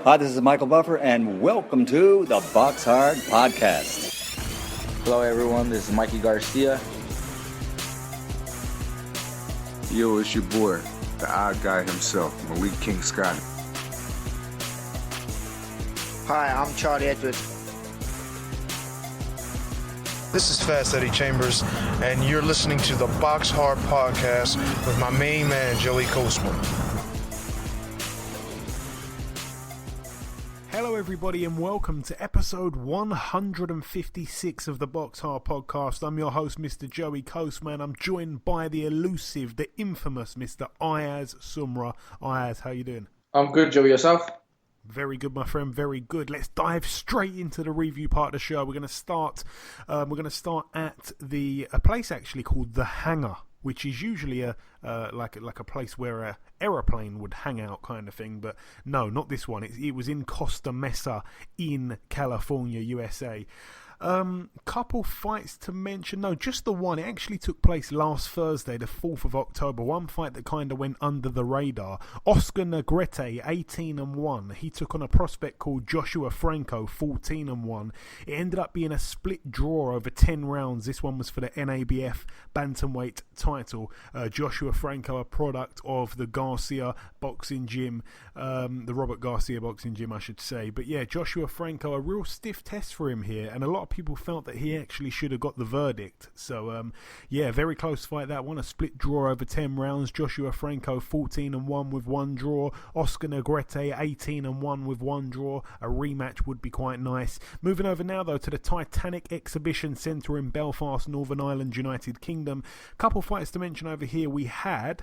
Hi, this is Michael Buffer, and welcome to the BoxHard Podcast. Hello, everyone. This is Mikey Garcia. Yo, it's your boy, the odd guy himself, Malik King Scott. Hi, I'm Charlie Edwards. This is Fast Eddie Chambers, and you're listening to the BoxHard Podcast with my main man, Joey Coastman. Hello everybody and welcome to episode 156 of the BoxHard Podcast. I'm your host, Mr. Joey Coastman. I'm joined by the elusive, the infamous Mr. Ayaz Sumra. Ayaz, how you doing? I'm good, Joey. Yourself? Very good, my friend. Very good. Let's dive straight into the review part of the show. We're going to start at a place actually called The Hangar, which is usually a place where a aeroplane would hang out kind of thing, but no, not this one. It was in Costa Mesa in California, USA. Couple fights to mention. No, just the one. It actually took place last Thursday, the 4th of October. One fight that kind of went under the radar. Oscar Negrete, 18-1. He took on a prospect called Joshua Franco, 14-1. It ended up being a split draw over 10 rounds. This one was for the NABF bantamweight title. Joshua Franco, a product of the Garcia boxing gym, the Robert Garcia boxing gym, I should say. But yeah, Joshua Franco, a real stiff test for him here, and a lot of people felt that he actually should have got the verdict. So yeah, very close fight that one. A split draw over 10 rounds. Joshua Franco 14-1 with one draw. Oscar Negrete 18-1 with one draw. A rematch would be quite nice. Moving over now though to the Titanic Exhibition Centre in Belfast, Northern Ireland, United Kingdom. Couple fights to mention over here. We had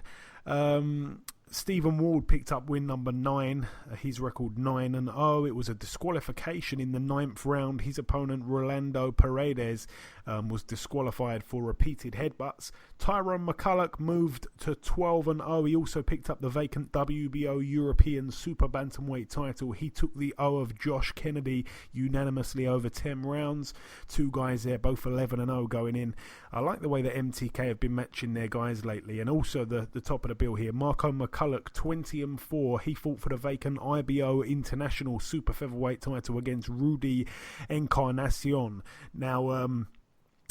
Stephen Ward picked up win number 9, his record 9-0. It was a disqualification in the 9th round. His opponent Rolando Paredes was disqualified for repeated headbutts. Tyrone McCulloch moved to 12-0. He also picked up the vacant WBO European Super Bantamweight title. He took the O of Josh Kennedy unanimously over 10 rounds. Two guys there, both 11-0 going in. I like the way that MTK have been matching their guys lately. And also the top of the bill here, Marco McCulloch 20-4. He fought for the vacant IBO International Super-Featherweight title against Rudy Encarnacion. Now,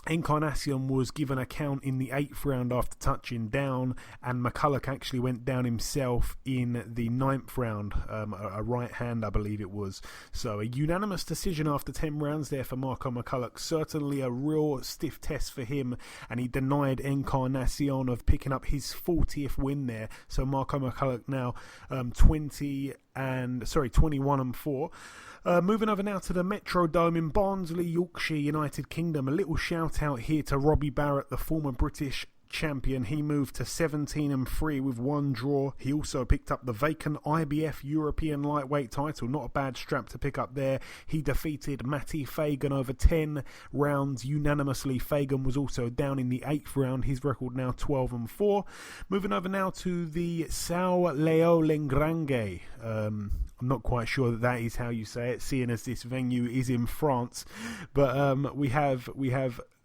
Encarnacion was given a count in the 8th round after touching down, and McCulloch actually went down himself in the 9th round, a right hand I believe it was. So a unanimous decision after 10 rounds there for Marco McCulloch. Certainly a real stiff test for him, and he denied Encarnacion of picking up his 40th win there. So Marco McCulloch now 21-4. Moving over now to the Metrodome in Barnsley, Yorkshire, United Kingdom. A little shout out here to Robbie Barrett, the former British champion. He moved to 17-3 with one draw. He also picked up the vacant IBF European lightweight title. Not a bad strap to pick up there. He defeated Matty Fagan over 10 rounds unanimously. Fagan was also down in the 8th round. His record now 12-4. Moving over now to the Sao Leo Lengrange. I'm not quite sure that is how you say it, seeing as this venue is in France. But we have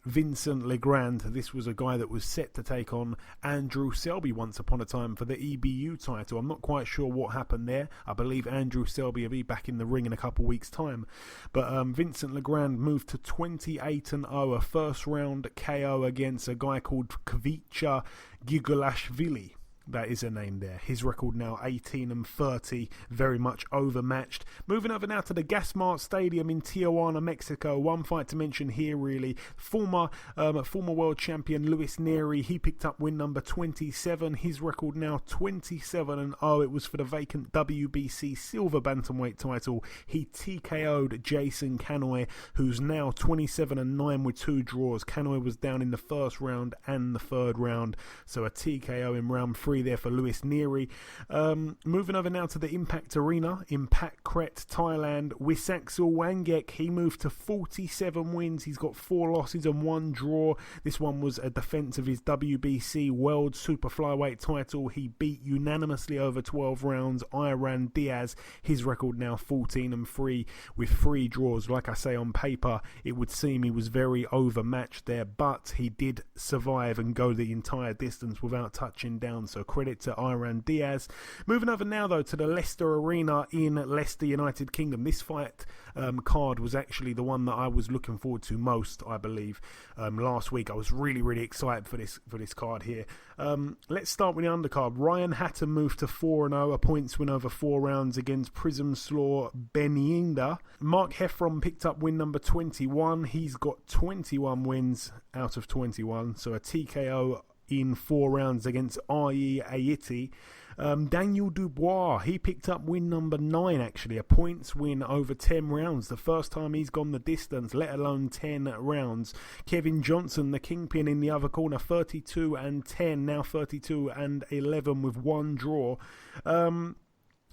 Vincent Legrand. This was a guy that was set to take on Andrew Selby once upon a time for the EBU title. I'm not quite sure what happened there. I believe Andrew Selby will be back in the ring in a couple weeks' time. But Vincent Legrand moved to 28-0, a first round KO against a guy called Kvicha Gigulashvili. That is a name there. His record now 18-30, very much overmatched. Moving over now to the Gasmart Stadium in Tijuana, Mexico. One fight to mention here, really. Former world champion Luis Neri, he picked up win number 27. His record now 27-0. It was for the vacant WBC Silver Bantamweight title. He TKO'd Jason Canoy, who's now 27-9 with two draws. Canoy was down in the first round and the third round, so a TKO in round 3 there for Luis Neri. Moving over now to the Impact Arena in Phuket, Thailand. Wisaksel Wangek, he moved to 47 wins. He's got 4 losses and 1 draw. This one was a defense of his WBC World Super Flyweight title. He beat unanimously over 12 rounds Iran Diaz. His record now 14-3 with 3 draws. Like I say, on paper it would seem he was very overmatched there, but he did survive and go the entire distance without touching down, so credit to Iran Diaz. Moving over now, though, to the Leicester Arena in Leicester, United Kingdom. This fight card was actually the one that I was looking forward to most, I believe. Last week, I was really, really excited for this card here. Let's start with the undercard. Ryan Hatton moved to 4-0, a points win over 4 rounds against Prism Slaw Beninda. Mark Heffron picked up win number 21. He's got 21 wins out of 21, so a TKO in 4 rounds against Ayi Ayiti. Daniel Dubois, he picked up win number 9, actually, a points win over 10 rounds. The first time he's gone the distance, let alone 10 rounds. Kevin Johnson, the kingpin in the other corner, 32-10, now 32-11 with 1 draw.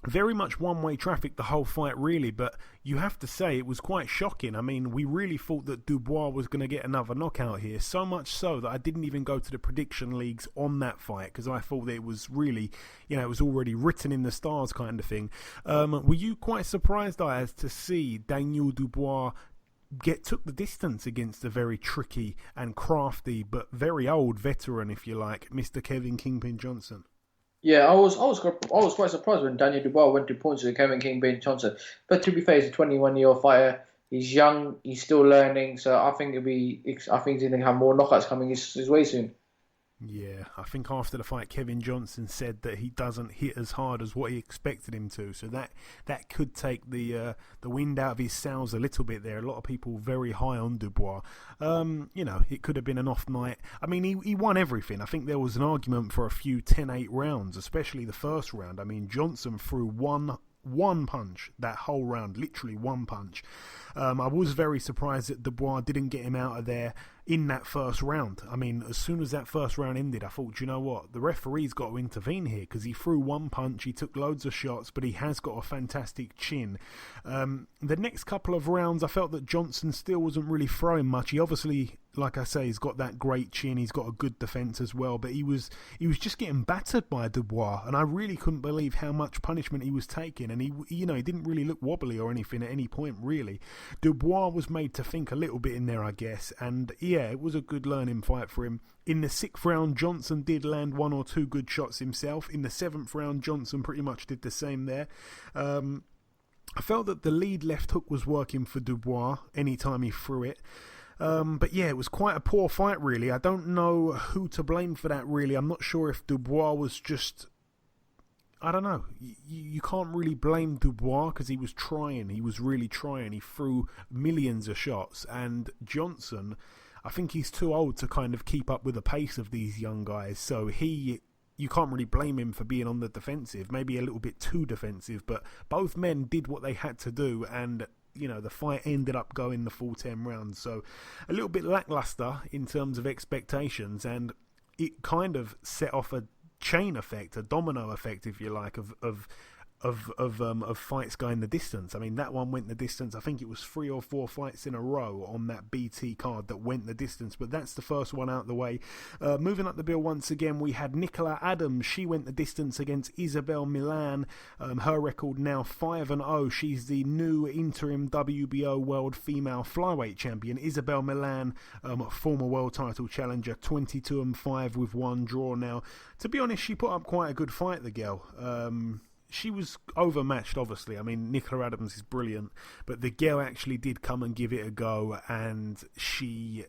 Very much one-way traffic the whole fight, really, but you have to say it was quite shocking. I mean, we really thought that Dubois was going to get another knockout here, so much so that I didn't even go to the prediction leagues on that fight because I thought that it was really, it was already written in the stars kind of thing. Were you quite surprised, Ayaz, to see Daniel Dubois took the distance against a very tricky and crafty but very old veteran, if you like, Mr. Kevin Kingpin Johnson? Yeah, I was quite surprised when Daniel Dubois went to points with Kevin Kingpin Johnson. But to be fair, he's a 21-year-old fighter. He's young. He's still learning. So I think he's going to have more knockouts coming his way soon. Yeah, I think after the fight, Kevin Johnson said that he doesn't hit as hard as what he expected him to. So that could take the wind out of his sails a little bit there. A lot of people very high on Dubois. It could have been an off night. I mean, he won everything. I think there was an argument for a few 10-8 rounds, especially the first round. I mean, Johnson threw one punch that whole round, literally one punch. I was very surprised that Dubois didn't get him out of there in that first round. I mean, as soon as that first round ended, I thought, you know what, the referee's got to intervene here because he threw one punch, he took loads of shots, but he has got a fantastic chin. The next couple of rounds, I felt that Johnson still wasn't really throwing much. He obviously, like I say, he's got that great chin, he's got a good defence as well, but he was just getting battered by Dubois, and I really couldn't believe how much punishment he was taking, and he didn't really look wobbly or anything at any point, really. Dubois was made to think a little bit in there, I guess, and yeah, it was a good learning fight for him. In the 6th round, Johnson did land 1 or 2 good shots himself. In the 7th round, Johnson pretty much did the same there. I felt that the lead left hook was working for Dubois anytime he threw it. But yeah, it was quite a poor fight, really. I don't know who to blame for that, really. I'm not sure if Dubois was just... I don't know. You can't really blame Dubois because he was trying. He was really trying. He threw millions of shots. And Johnson, I think he's too old to kind of keep up with the pace of these young guys. So you can't really blame him for being on the defensive. Maybe a little bit too defensive. But both men did what they had to do. And the fight ended up going the full 10 rounds. So a little bit lackluster in terms of expectations. And it kind of set off a chain effect, a domino effect, if you like, of fights going the distance. I mean, that one went the distance. I think it was 3 or 4 fights in a row on that BT card that went the distance, but that's the first one out of the way. Moving up the bill once again, we had Nicola Adams. She went the distance against Isabel Milan. Her record now 5-0. She's the new interim WBO World Female Flyweight Champion. Isabel Milan, former world title challenger, 22-5 with 1 draw now. To be honest, she put up quite a good fight, the girl. She was overmatched, obviously. I mean, Nicola Adams is brilliant, but the girl actually did come and give it a go, and she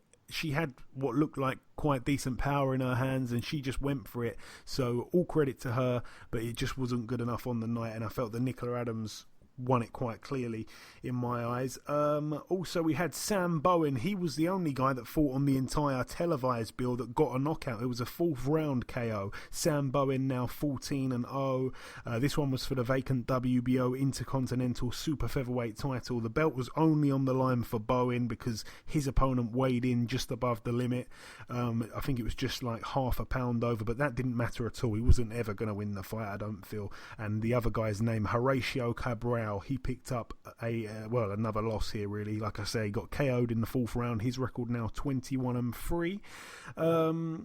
had what looked like quite decent power in her hands, and she just went for it. So all credit to her, but it just wasn't good enough on the night, and I felt that Nicola Adams won it quite clearly in my eyes. Also, we had Sam Bowen. He was the only guy that fought on the entire televised bill that got a knockout. It was a 4th round KO. Sam Bowen now 14-0. This one was for the vacant WBO Intercontinental Super-Featherweight title. The belt was only on the line for Bowen because his opponent weighed in just above the limit. I think it was just like half a pound over, but that didn't matter at all. He wasn't ever going to win the fight, I don't feel. And the other guy's name, Horatio Cabral, he picked up another loss here, really. Like I say, he got KO'd in the 4th round. His record now 21-3.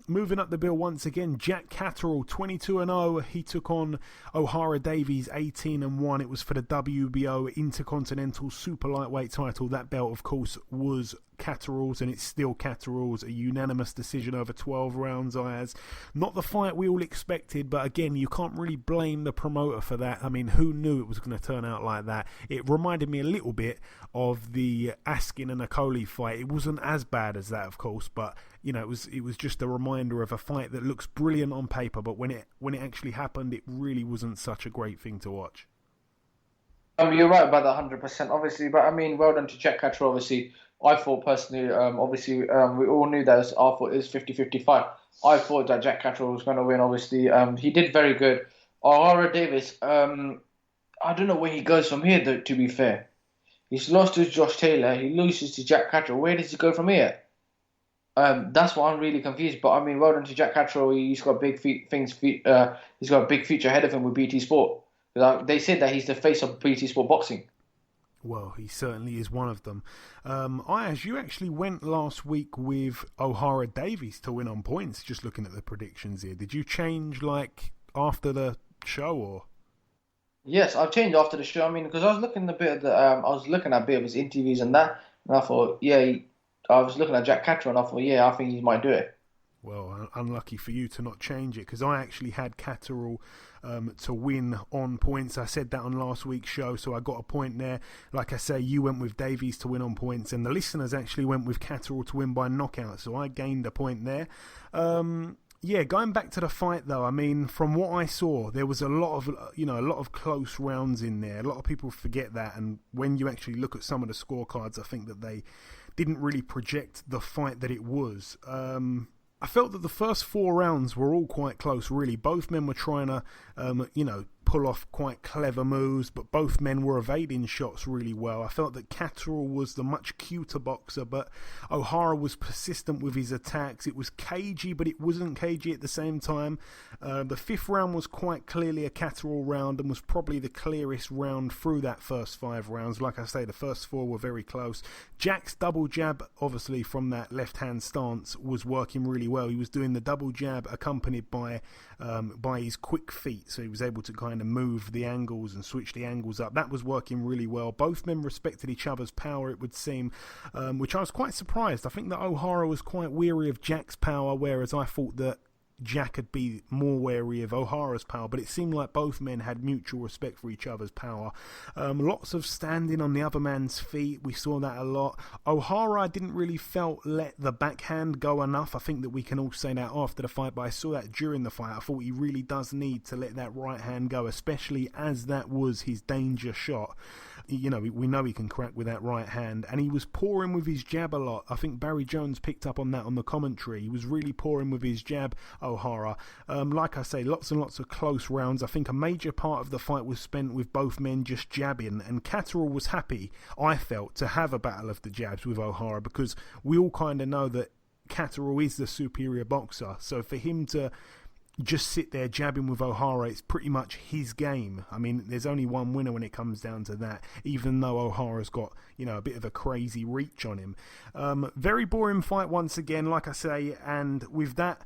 Moving up the bill once again, Jack Catterall, 22-0. He took on O'Hara Davies, 18-1. It was for the WBO Intercontinental Super Lightweight title. That belt, of course, was Catterall's, and it's still Catterall's. A unanimous decision over 12 rounds, Ayaz. Not the fight we all expected, but again, you can't really blame the promoter for that. I mean, who knew it was going to turn out like that? It reminded me a little bit of the Askin and Bakole fight. It wasn't as bad as that, of course, but it was just a reminder of a fight that looks brilliant on paper, but when it actually happened, it really wasn't such a great thing to watch. You're right about that 100%, obviously, but I mean, well done to Jack Catterall. Obviously, I thought personally, we all knew that I thought it was 50-55. I thought that Jack Catterall was going to win. Obviously, he did very good. O'Hara Davis, I don't know where he goes from here, though, to be fair. He's lost to Josh Taylor. He loses to Jack Catterall. Where does he go from here? That's why I'm really confused. But I mean, well done to Jack Catterall. He's got big things. He's got a big future ahead of him with BT Sport. They said that he's the face of BT Sport boxing. Well, he certainly is one of them. Ayaz, you actually went last week with O'Hara Davies to win on points. Just looking at the predictions here, did you change after the show or? Yes, I've changed after the show. I mean, because I was looking at a bit of his interviews and that, and I thought, I was looking at Jack Catterall and I thought, I think he might do it. Well, unlucky for you to not change it, because I actually had Catterall to win on points. I said that on last week's show, so I got a point there. Like I say, you went with Davies to win on points, and the listeners actually went with Catterall to win by knockout, so I gained a point there. Going back to the fight though, I mean, from what I saw, there was a lot of close rounds in there. A lot of people forget that, and when you actually look at some of the scorecards, I think that they didn't really project the fight that it was. I felt that the first 4 rounds were all quite close, really. Both men were trying to, pull off quite clever moves, but both men were evading shots really well. I felt that Catterall was the much cuter boxer, but O'Hara was persistent with his attacks. It was cagey, but it wasn't cagey at the same time. The 5th round was quite clearly a Catterall round and was probably the clearest round through that first 5 rounds. Like I say, the first 4 were very close. Jack's double jab, obviously from that left-hand stance, was working really well. He was doing the double jab accompanied by his quick feet, so he was able to kind of move the angles and switch the angles up. That was working really well. Both men respected each other's power, it would seem, which I was quite surprised. I think that O'Hara was quite weary of Jack's power, whereas I thought that Jack would be more wary of O'Hara's power, but it seemed like both men had mutual respect for each other's power. Lots of standing on the other man's feet, we saw that a lot. O'Hara, I didn't really let the backhand go enough. I think that we can all say that after the fight, but I saw that during the fight. I thought he really does need to let that right hand go, especially as that was his danger shot. We know he can crack with that right hand, and he was pouring with his jab a lot. I think Barry Jones picked up on that on the commentary. He was really pouring with his jab, O'Hara. Like I say, lots and lots of close rounds. I think a major part of the fight was spent with both men just jabbing, and Catterall was happy, I felt, to have a battle of the jabs with O'Hara, because we all kind of know that Catterall is the superior boxer, so for him to just sit there jabbing with O'Hara, it's pretty much his game. I mean, there's only one winner when it comes down to that, even though O'Hara's got, a bit of a crazy reach on him. Very boring fight once again, like I say, and with that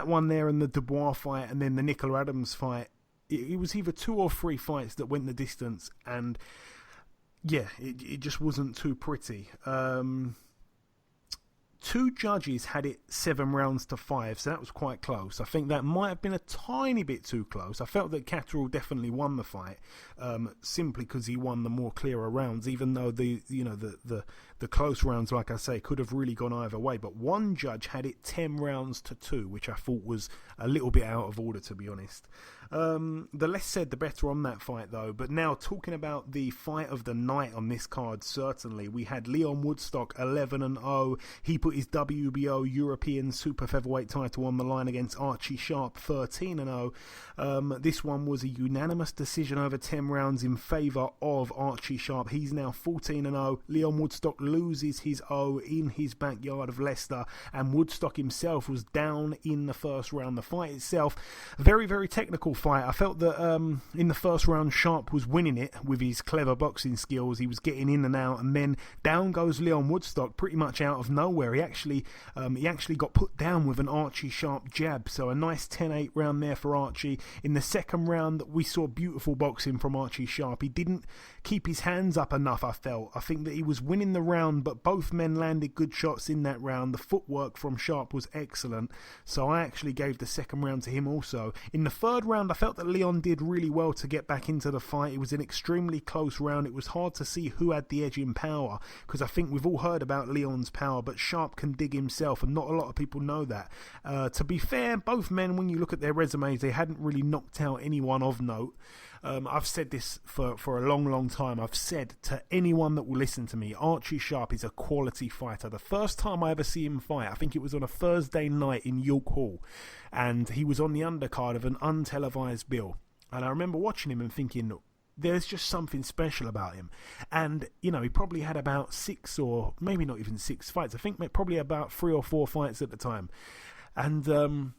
one there and the Dubois fight and then the Nicola Adams fight, it was either 2 or 3 fights that went the distance, and it just wasn't too pretty. 2 judges had it 7 rounds to 5, so that was quite close. I think that might have been a tiny bit too close. I felt that Catterall definitely won the fight, simply because he won the more clearer rounds, even though the close rounds, like I say, could have really gone either way. But one judge had it 10 rounds to 2, which I thought was a little bit out of order, to be honest. The less said, the better on that fight, though. But now, talking about the fight of the night on this card, certainly, we had Lyon Woodstock 11-0. He put his WBO European Super-Featherweight title on the line against Archie Sharp 13-0. This one was a unanimous decision over 10 rounds in favour of Archie Sharp. He's now 14-0. Lyon Woodstock loses his O in his backyard of Leicester, and Woodstock himself was down in the first round. The fight itself, very, very technical fight. I felt that in the first round, Sharp was winning it with his clever boxing skills. He was getting in and out, and then down goes Lyon Woodstock pretty much out of nowhere. He actually got put down with an Archie Sharp jab, so a nice 10-8 round there for Archie. In the second round, we saw beautiful boxing from Archie Sharp. He didn't keep his hands up enough, I felt. I think that he was winning the round, but both men landed good shots in that round. The footwork from Sharp was excellent, so I actually gave the second round to him also. In the third round, I felt that Lyon did really well to get back into the fight. It was an extremely close round. It was hard to see who had the edge in power, because I think we've all heard about Lyon's power, but Sharp can dig himself, and not a lot of people know that. To be fair, both men, when you look at their resumes, they hadn't really knocked out anyone of note. I've said this for a long time. I've said to anyone that will listen to me, Archie Sharp is a quality fighter. The first time I ever see him fight, I think it was on a Thursday night in York Hall, and he was on the undercard of an untelevised bill. And I remember watching him and thinking, there's just something special about him. And, you know, he probably had about 6 or maybe not even 6 fights. I think probably about 3 or 4 fights at the time. And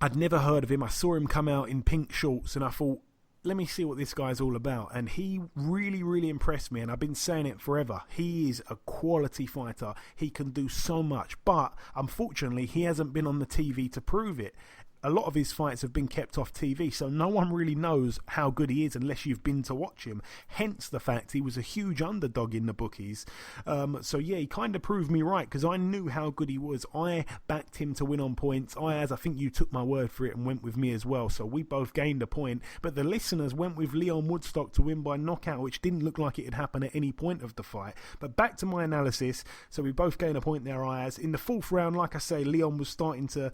I'd never heard of him. I saw him come out in pink shorts and I thought, let me see what this guy's all about. And he really impressed me, and I've been saying it forever. He is a quality fighter. He can do so much, but unfortunately he hasn't been on the TV to prove it. A lot of his fights have been kept off TV, so no one really knows how good he is unless you've been to watch him. Hence the fact he was a huge underdog in the bookies. So yeah, he kind of proved me right, because I knew how good he was. I backed him to win on points. Ayaz, I think you took my word for it and went with me as well, so we both gained a point. But the listeners went with Lyon Woodstock to win by knockout, which didn't look like it had happened at any point of the fight. But back to my analysis, so we both gained a point there, Ayaz. In the fourth round, like I say, Lyon was starting to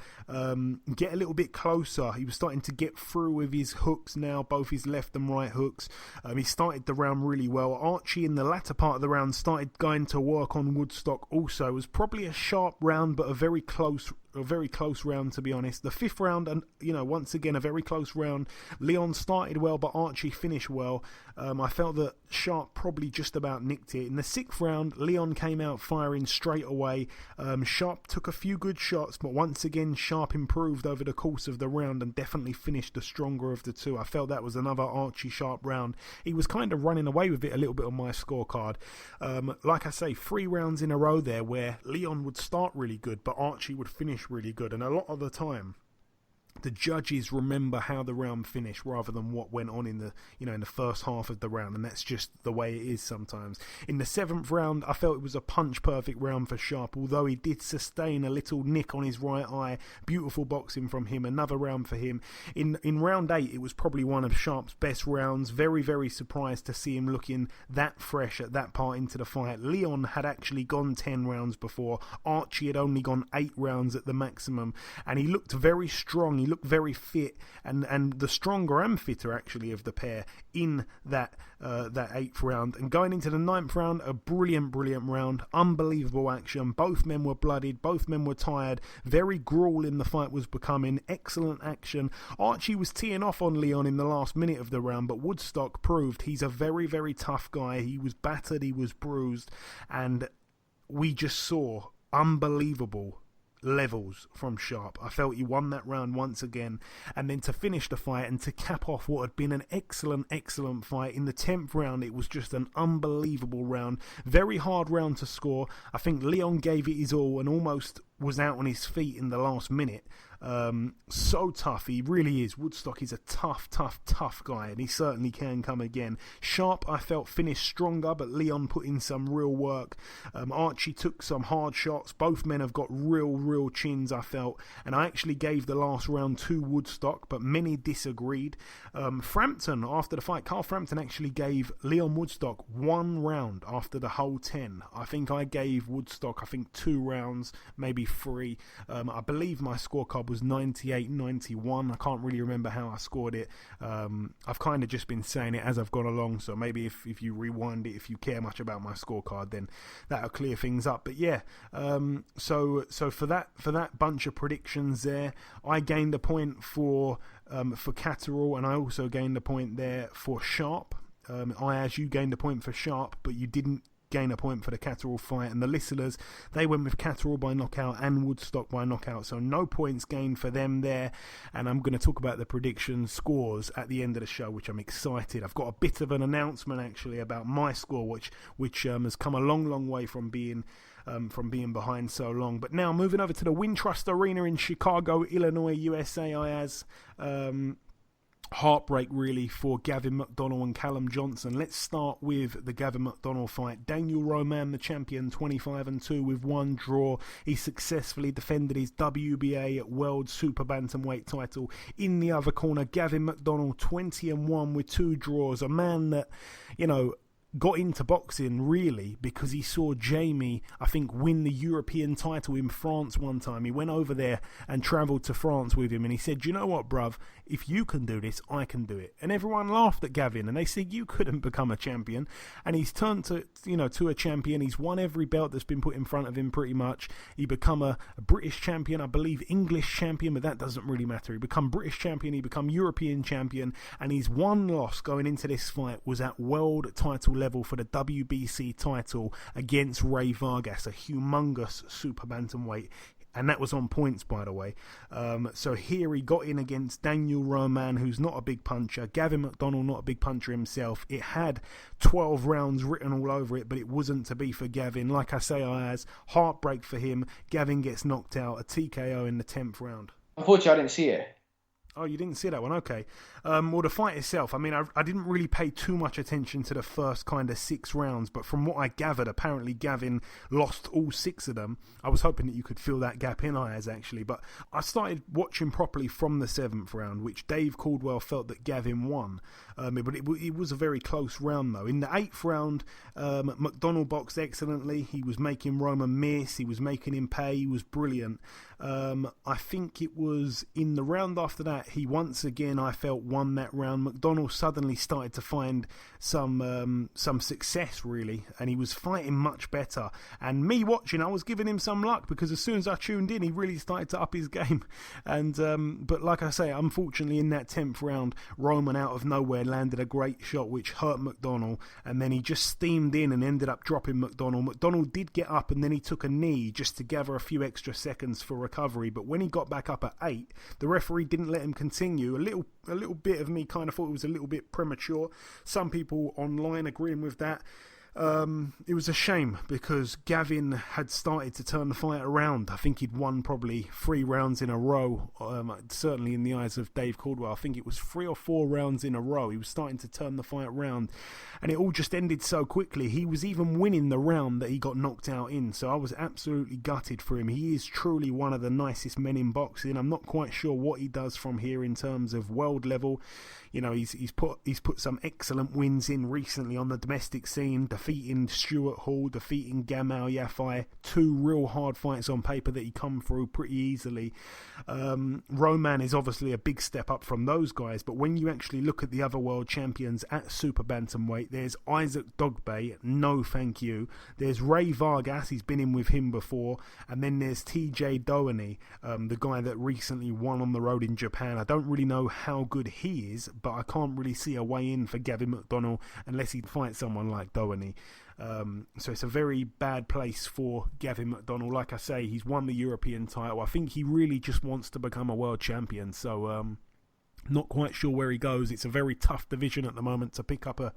get a little bit closer. He was starting to get through with his hooks now, both his left and right hooks. He started the round really well. Archie in the latter part of the round started going to work on Woodstock also. It was probably a sharp round, but a very close round, to be honest. The fifth round, and once again a very close round. Lyon started well, but Archie finished well. I felt that Sharp probably just about nicked it. In the sixth round, Lyon came out firing straight away. Sharp took a few good shots, but once again Sharp improved over the course of the round and definitely finished the stronger of the two. I felt that was another Archie Sharp round. He was kind of running away with it a little bit on my scorecard. Like I say, 3 rounds in a row there where Lyon would start really good, but Archie would finish really good, and a lot of the time the judges remember how the round finished rather than what went on in the in the first half of the round, and that's just the way it is sometimes. In the seventh round, I felt it was a punch perfect round for Sharp, although he did sustain a little nick on his right eye. Beautiful boxing from him, another round for him. In round 8, it was probably one of Sharp's best rounds. Very surprised to see him looking that fresh at that part into the fight. Lyon had actually gone 10 rounds before. Archie had only gone 8 rounds at the maximum, and he looked very strong. He looked very fit, and the stronger and fitter actually of the pair in that 8th round. And going into the 9th round, a brilliant round, unbelievable action. Both men were bloodied, both men were tired, very grueling the fight was becoming. Excellent action. Archie was teeing off on Lyon in the last minute of the round, but Woodstock proved he's a very tough guy. He was battered, he was bruised, and we just saw unbelievable levels from Sharp. I felt he won that round once again, and then to finish the fight and to cap off what had been an excellent fight in the 10th round, it was just an unbelievable round. Very hard round to score. I think Lyon gave it his all and almost was out on his feet in the last minute. So tough, he really is. Woodstock is a tough guy, and he certainly can come again. Sharp, I felt, finished stronger, but Lyon put in some real work. Archie took some hard shots. Both men have got real chins, I felt, and I actually gave the last round to Woodstock, but many disagreed. Frampton, after the fight, Carl Frampton actually gave Lyon Woodstock 1 round after the whole 10. I think I gave Woodstock 2 rounds, maybe 3. I believe my scorecard was 98-91. I can't really remember how I scored it. I've kind of just been saying it as I've gone along, so maybe if you rewind it, if you care much about my scorecard, then that'll clear things up. But yeah, so for that bunch of predictions there, I gained a point for Catterall, and I also gained a point there for Sharp. Ayaz, you gained a point for Sharp, but you didn't gain a point for the Catterall fight, and the listeners, they went with Catterall by knockout and Woodstock by knockout, so no points gained for them there. And I'm going to talk about the prediction scores at the end of the show, which I'm excited. I've got a bit of an announcement actually about my score, which has come a long way from being behind so long. But now moving over to the Wintrust Arena in Chicago, Illinois, USA, Ayaz. heartbreak really for Gavin McDonnell and Callum Johnson. Let's start with the Gavin McDonnell fight. Daniel Roman, the champion, 25-2 with one draw. He successfully defended his WBA World Super Bantamweight title. In the other corner, Gavin McDonnell, 20-1 with two draws. A man that, got into boxing really because he saw Jamie, I think, win the European title in France one time. He went over there and travelled to France with him, and he said, you know what, bruv, if you can do this, I can do it. And everyone laughed at Gavin, and they said you couldn't become a champion. And he's turned to a champion. He's won every belt that's been put in front of him pretty much. He become a British champion, I believe English champion, but that doesn't really matter. He become British champion, he become European champion, and his one loss going into this fight was at world title level for the WBC title against Ray Vargas, a humongous super bantamweight. And that was on points, by the way. So here he got in against Daniel Roman, who's not a big puncher. Gavin McDonnell, not a big puncher himself. It had 12 rounds written all over it, but it wasn't to be for Gavin. Like I say, Ayaz, heartbreak for him. Gavin gets knocked out, a TKO in the 10th round. Unfortunately, I didn't see it. Oh, you didn't see that one? Okay. Well, the fight itself, I mean, I didn't really pay too much attention to the first kind of 6 rounds, but from what I gathered, apparently Gavin lost all 6 of them. I was hoping that you could fill that gap in, Ayaz, actually, but I started watching properly from the 7th round, which Dave Caldwell felt that Gavin won. But it was a very close round, though. In the 8th round, McDonnell boxed excellently. He was making Roman miss. He was making him pay. He was brilliant. I think it was in the round after that, he once again, I felt, won that round. McDonnell suddenly started to find some success, really, and he was fighting much better. And me watching, I was giving him some luck, because as soon as I tuned in, he really started to up his game. And but like I say, unfortunately, in that 10th round, Roman out of nowhere landed a great shot which hurt McDonnell, and then he just steamed in and ended up dropping McDonnell. McDonnell did get up, and then he took a knee just to gather a few extra seconds for recovery. But when he got back up at 8, the referee didn't let him continue. A little bit of me kind of thought it was a little bit premature. Some people online agreeing with that. It was a shame, because Gavin had started to turn the fight around. I think he'd won probably 3 rounds in a row, certainly in the eyes of Dave Caldwell. I think it was 3 or 4 rounds in a row. He was starting to turn the fight around, and it all just ended so quickly. He was even winning the round that he got knocked out in, so I was absolutely gutted for him. He is truly one of the nicest men in boxing. I'm not quite sure what he does from here in terms of world level. He's put some excellent wins in recently on the domestic scene, defeating Stuart Hall, defeating Gamal Yafai, 2 real hard fights on paper that he come through pretty easily. Roman is obviously a big step up from those guys, but when you actually look at the other world champions at super bantamweight, there's Isaac Dogbe, no thank you. There's Ray Vargas, he's been in with him before, and then there's TJ Doheny, the guy that recently won on the road in Japan. I don't really know how good he is, but I can't really see a way in for Gavin McDonnell unless he fights someone like Doheny. So it's a very bad place for Gavin McDonnell. Like I say, he's won the European title. I think he really just wants to become a world champion. So not quite sure where he goes. It's a very tough division at the moment to pick up a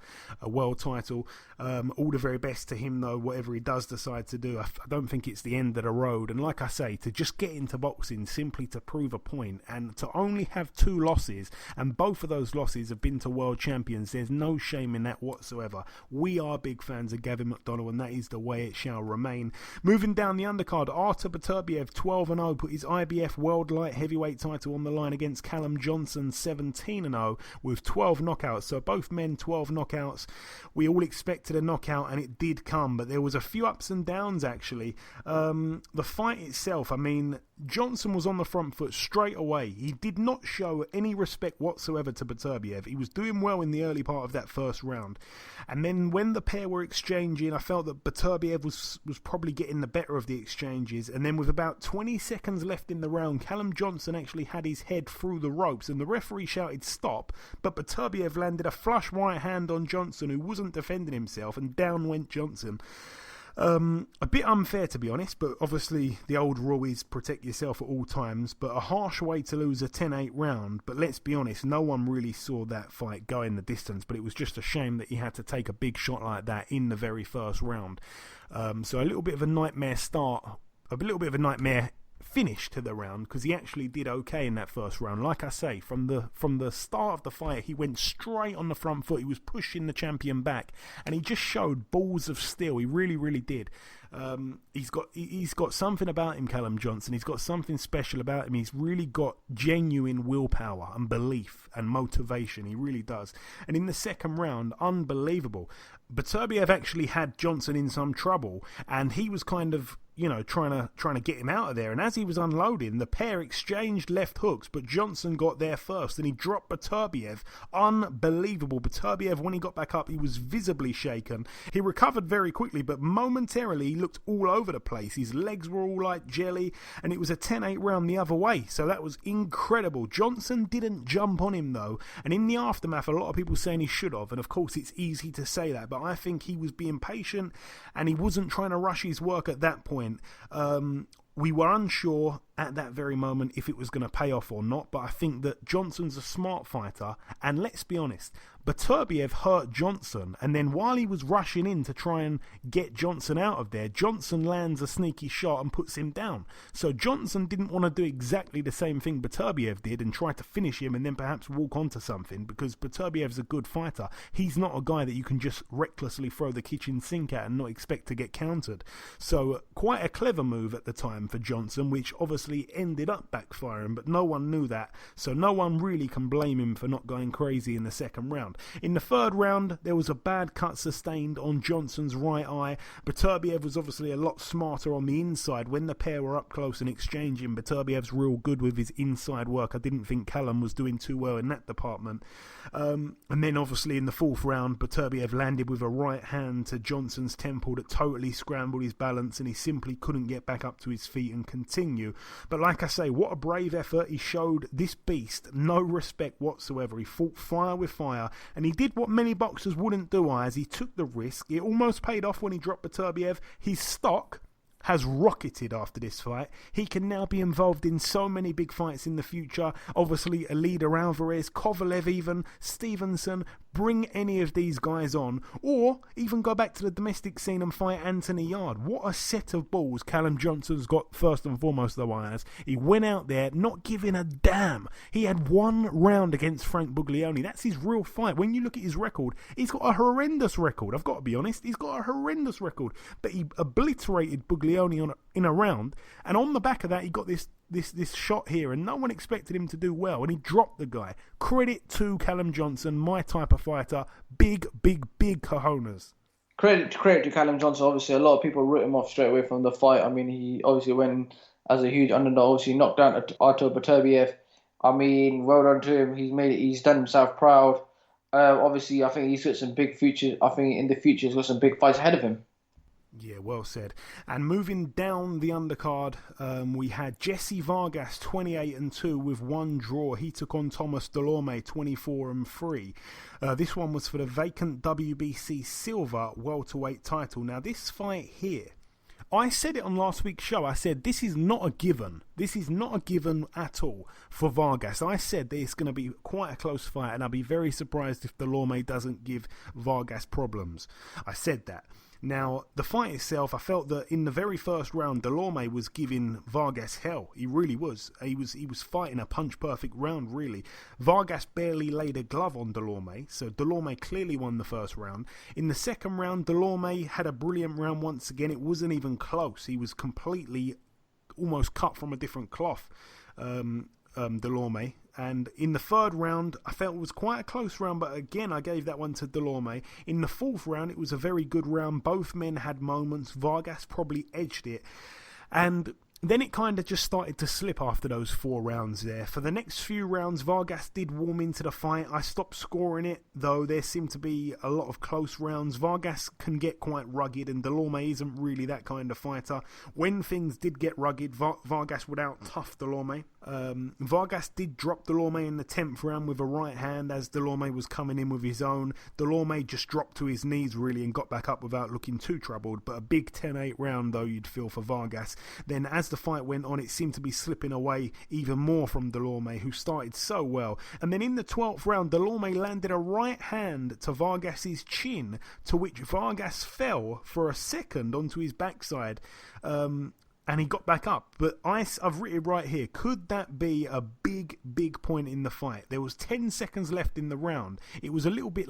world title. All the very best to him, though, whatever he does decide to do. I don't think it's the end of the road. And like I say, to just get into boxing simply to prove a point, and to only have 2 losses, and both of those losses have been to world champions, there's no shame in that whatsoever. We are big fans of Gavin McDonnell, and that is the way it shall remain. Moving down the undercard, Artur Beterbiev, 12-0, put his IBF World Light Heavyweight title on the line against Callum Johnson, 17-0 with 12 knockouts. So both men 12 knockouts. We all expected a knockout, and it did come, but there was a few ups and downs actually. The fight itself, I mean, Johnson was on the front foot straight away. He did not show any respect whatsoever to Beterbiev. He was doing well in the early part of that first round, and then when the pair were exchanging, I felt that Beterbiev was probably getting the better of the exchanges, and then with about 20 seconds left in the round, Callum Johnson actually had his head through the ropes, and the referee shouted stop, but Beterbiev landed a flush right hand on Johnson, who wasn't defending himself, and down went Johnson. A bit unfair, to be honest, but obviously the old rule is protect yourself at all times, but a harsh way to lose a 10-8 round. But let's be honest, no one really saw that fight go in the distance, but it was just a shame that he had to take a big shot like that in the very first round. So a little bit of a nightmare start, a little bit of a nightmare finish to the round, because he actually did okay in that first round. Like I say, from the start of the fight, he went straight on the front foot. He was pushing the champion back, and he just showed balls of steel. He really, really did. He's got something about him, Callum Johnson. He's got something special about him. He's really got genuine willpower and belief and motivation. He really does. And in the second round, unbelievable. Beterbiev actually had Johnson in some trouble, and he was kind of, trying to get him out of there. And as he was unloading, the pair exchanged left hooks, but Johnson got there first, and he dropped Beterbiev. Unbelievable. Beterbiev, when he got back up, he was visibly shaken. He recovered very quickly, but momentarily he looked all over the place. His legs were all like jelly, and it was a 10-8 round the other way. So that was incredible. Johnson didn't jump on him, though, and in the aftermath, a lot of people saying he should have, and of course it's easy to say that, but I think he was being patient, and he wasn't trying to rush his work at that point. We were unsure at that very moment if it was going to pay off or not, but I think that Johnson's a smart fighter, and let's be honest, Beterbiev hurt Johnson, and then while he was rushing in to try and get Johnson out of there, Johnson lands a sneaky shot and puts him down. So Johnson didn't want to do exactly the same thing Beterbiev did and try to finish him and then perhaps walk onto something, because Beterbiev's a good fighter. He's not a guy that you can just recklessly throw the kitchen sink at and not expect to get countered. So quite a clever move at the time for Johnson, which obviously ended up backfiring, but no one knew that, so no one really can blame him for not going crazy in the second round. In the third round, there was a bad cut sustained on Johnson's right eye. Beterbiev was obviously a lot smarter on the inside. When the pair were up close and exchanging, Beterbiev's real good with his inside work. I didn't think Callum was doing too well in that department. And then obviously in the fourth round, Beterbiev landed with a right hand to Johnson's temple that totally scrambled his balance, and he simply couldn't get back up to his feet and continue. But like I say, what a brave effort. He showed this beast no respect whatsoever. He fought fire with fire, and he did what many boxers wouldn't do, as he took the risk. It almost paid off when he dropped Beterbiev. His stock has rocketed after this fight. He can now be involved in so many big fights in the future. Obviously, Alida Alvarez, Kovalev even, Stevenson. Bring any of these guys on, or even go back to the domestic scene and fight Anthony Yard. What a set of balls Callum Johnson's got, first and foremost, though, Ayaz. He went out there not giving a damn. He had one round against Frank Buglioni. That's his real fight. When you look at his record, he's got a horrendous record. I've got to be honest. He's got a horrendous record. But he obliterated Buglioni in a round, and on the back of that, he got this shot here, and no one expected him to do well, and he dropped the guy. Credit to Callum Johnson, my type of fighter. Big cojones. Credit to Callum Johnson. Obviously, a lot of people wrote him off straight away from the fight. I mean, he obviously went as a huge underdog. Obviously, knocked down Artur Beterbiev. I mean, well done to him. He's done himself proud. Obviously, I think he's got some big future. I think in the future, he's got some big fights ahead of him. Yeah, well said. And moving down the undercard, we had Jesse Vargas 28-2 with one draw. He took on Thomas Delorme 24-3. This one was for the vacant WBC Silver welterweight title. Now, this fight here, I said it on last week's show. I said this is not a given. This is not a given at all for Vargas. I said that it's going to be quite a close fight, and I'll be very surprised if Delorme doesn't give Vargas problems. I said that. Now, the fight itself, I felt that in the very first round, Delorme was giving Vargas hell. He really was. He was fighting a punch-perfect round, really. Vargas barely laid a glove on Delorme, so Delorme clearly won the first round. In the second round, Delorme had a brilliant round once again. It wasn't even close. He was completely almost cut from a different cloth, Delorme. And in the third round, I felt it was quite a close round, but again, I gave that one to Delorme. In the fourth round, it was a very good round. Both men had moments. Vargas probably edged it. And then it kind of just started to slip after those 4 rounds there. For the next few rounds, Vargas did warm into the fight. I stopped scoring it, though there seemed to be a lot of close rounds. Vargas can get quite rugged, and Delorme isn't really that kind of fighter. When things did get rugged, Vargas would out-tough Delorme. Vargas did drop Delorme in the 10th round with a right hand as Delorme was coming in with his own. Delorme just dropped to his knees, really, and got back up without looking too troubled. But a big 10-8 round, though, you'd feel for Vargas. Then, as the fight went on, it seemed to be slipping away even more from Delorme, who started so well. And then in the 12th round, Delorme landed a right hand to Vargas's chin, to which Vargas fell for a second onto his backside. and he got back up. But I've written right here, could that be a big point in the fight? There was 10 seconds left in the round. It was a little bit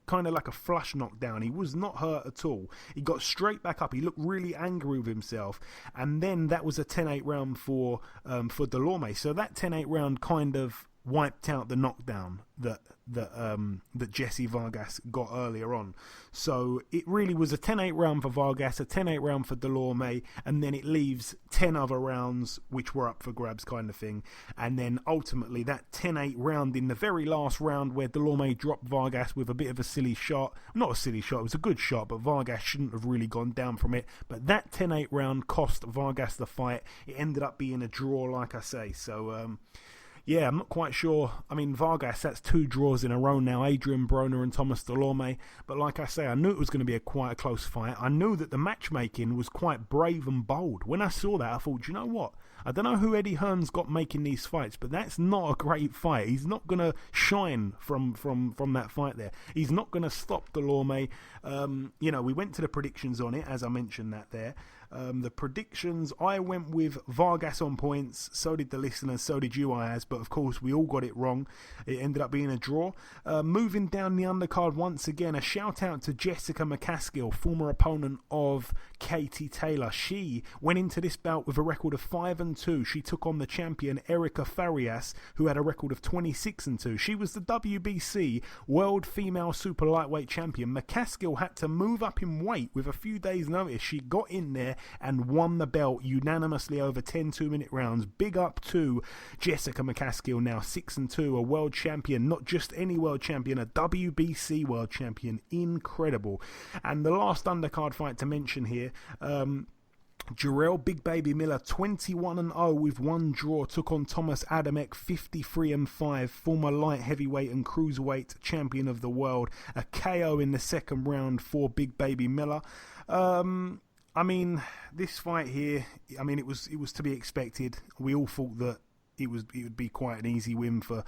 kind of like a flush knockdown. He was not hurt at all. He got straight back up. He looked really angry with himself. And then that was a 10-8 round for Delorme. So that 10-8 round kind of wiped out the knockdown that Jesse Vargas got earlier on. So it really was a 10-8 round for Vargas, a 10-8 round for Delorme, and then it leaves 10 other rounds which were up for grabs kind of thing. And then ultimately that 10-8 round in the very last round where Delorme dropped Vargas with a bit of a silly shot. Not a silly shot, it was a good shot, but Vargas shouldn't have really gone down from it. But that 10-8 round cost Vargas the fight. It ended up being a draw, like I say. So yeah, I'm not quite sure. I mean, Vargas, that's 2 draws in a row now, Adrian Broner and Thomas Delorme. But like I say, I knew it was going to be quite a close fight. I knew that the matchmaking was quite brave and bold. When I saw that, I thought, you know what? I don't know who Eddie Hearn's got making these fights, but that's not a great fight. He's not going to shine from that fight there. He's not going to stop Delorme. We went to the predictions on it, as I mentioned that there. The predictions, I went with Vargas on points, so did the listeners, so did you, Ayaz, but of course we all got it wrong. It ended up being a draw. Moving down the undercard once again, a shout out to Jessica McCaskill, former opponent of Katie Taylor. She went into this bout with a record of 5-2. She took on the champion Erica Farias, who had a record of 26-2. She was the WBC World Female Super Lightweight Champion. McCaskill had to move up in weight with a few days' notice. She got in there and won the belt unanimously over 10 2-minute rounds. Big up to Jessica McCaskill, now 6-2, a world champion, not just any world champion, a WBC world champion. Incredible. And the last undercard fight to mention here, Jarrell Big Baby Miller, 21-0 with 1 draw, took on Thomas Adamek, 53-5, former light heavyweight and cruiserweight champion of the world. A KO in the second round for Big Baby Miller. I mean, this fight here, I mean, it was to be expected. We all thought that it would be quite an easy win for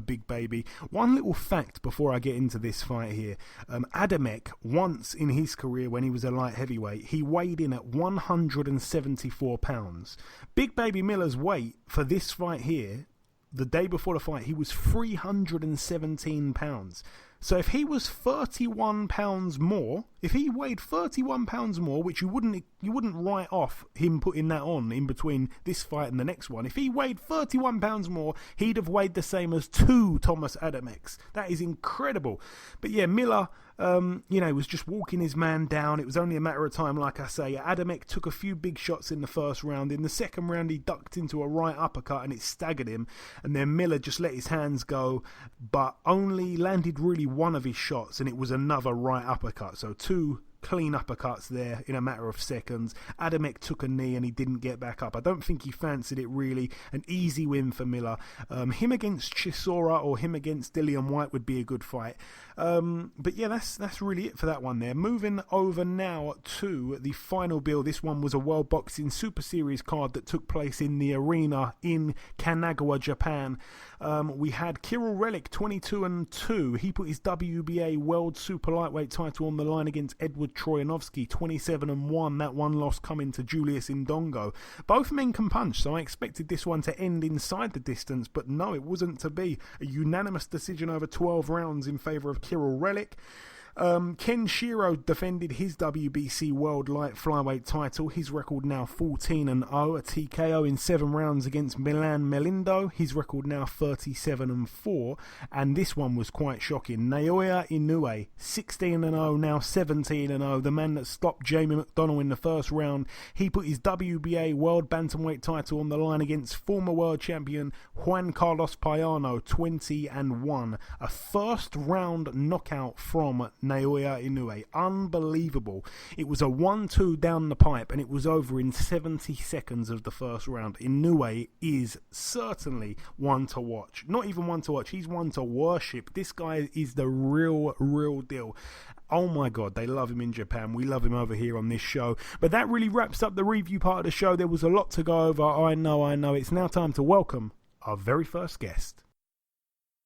Big Baby. One little fact before I get into this fight here. Adamek, once in his career when he was a light heavyweight, he weighed in at 174 pounds. Big Baby Miller's weight for this fight here, the day before the fight, he was 317 pounds. So if he was 31 pounds more, if he weighed 31 pounds more, which you wouldn't write off him putting that on in between this fight and the next one. If he weighed 31 pounds more, he'd have weighed the same as 2 Thomas Adameks. That is incredible. But yeah, Miller, was just walking his man down. It was only a matter of time, like I say. Adamek took a few big shots in the first round. In the second round, he ducked into a right uppercut and it staggered him. And then Miller just let his hands go, but only landed really one of his shots, and it was another right uppercut. So 2 clean uppercuts there in a matter of seconds. Adamek took a knee and he didn't get back up. I don't think he fancied it really. An easy win for Miller. Him against Chisora or him against Dillian White would be a good fight. But yeah, that's really it for that one there. Moving over now to the final bill. This one was a World Boxing Super Series card that took place in the arena in Kanagawa, Japan. We had Kirill Relic, 22-2. He put his WBA World Super Lightweight title on the line against Edward Troyanovsky, 27-1. That one loss coming to Julius Indongo. Both men can punch, so I expected this one to end inside the distance, but no, it wasn't to be. A unanimous decision over 12 rounds in favour of Kirill Relic. Ken Shiro defended his WBC World Light Flyweight title. His record now 14-0. A TKO in 7 rounds against Milan Melindo. His record now 37-4. And this one was quite shocking. Naoya Inoue, 16-0, now 17-0. The man that stopped Jamie McDonnell in the first round. He put his WBA World Bantamweight title on the line against former world champion Juan Carlos Payano, 20-1. A first round knockout from Naoya Inoue. Unbelievable. It was a 1-2 down the pipe and it was over in 70 seconds of the first round. Inoue is certainly one to watch. Not even one to watch, he's one to worship. This guy is the real deal. Oh my God, they love him in Japan. We love him over here on this show. But that really wraps up the review part of the show. There was a lot to go over. I know. It's now time to welcome our very first guest.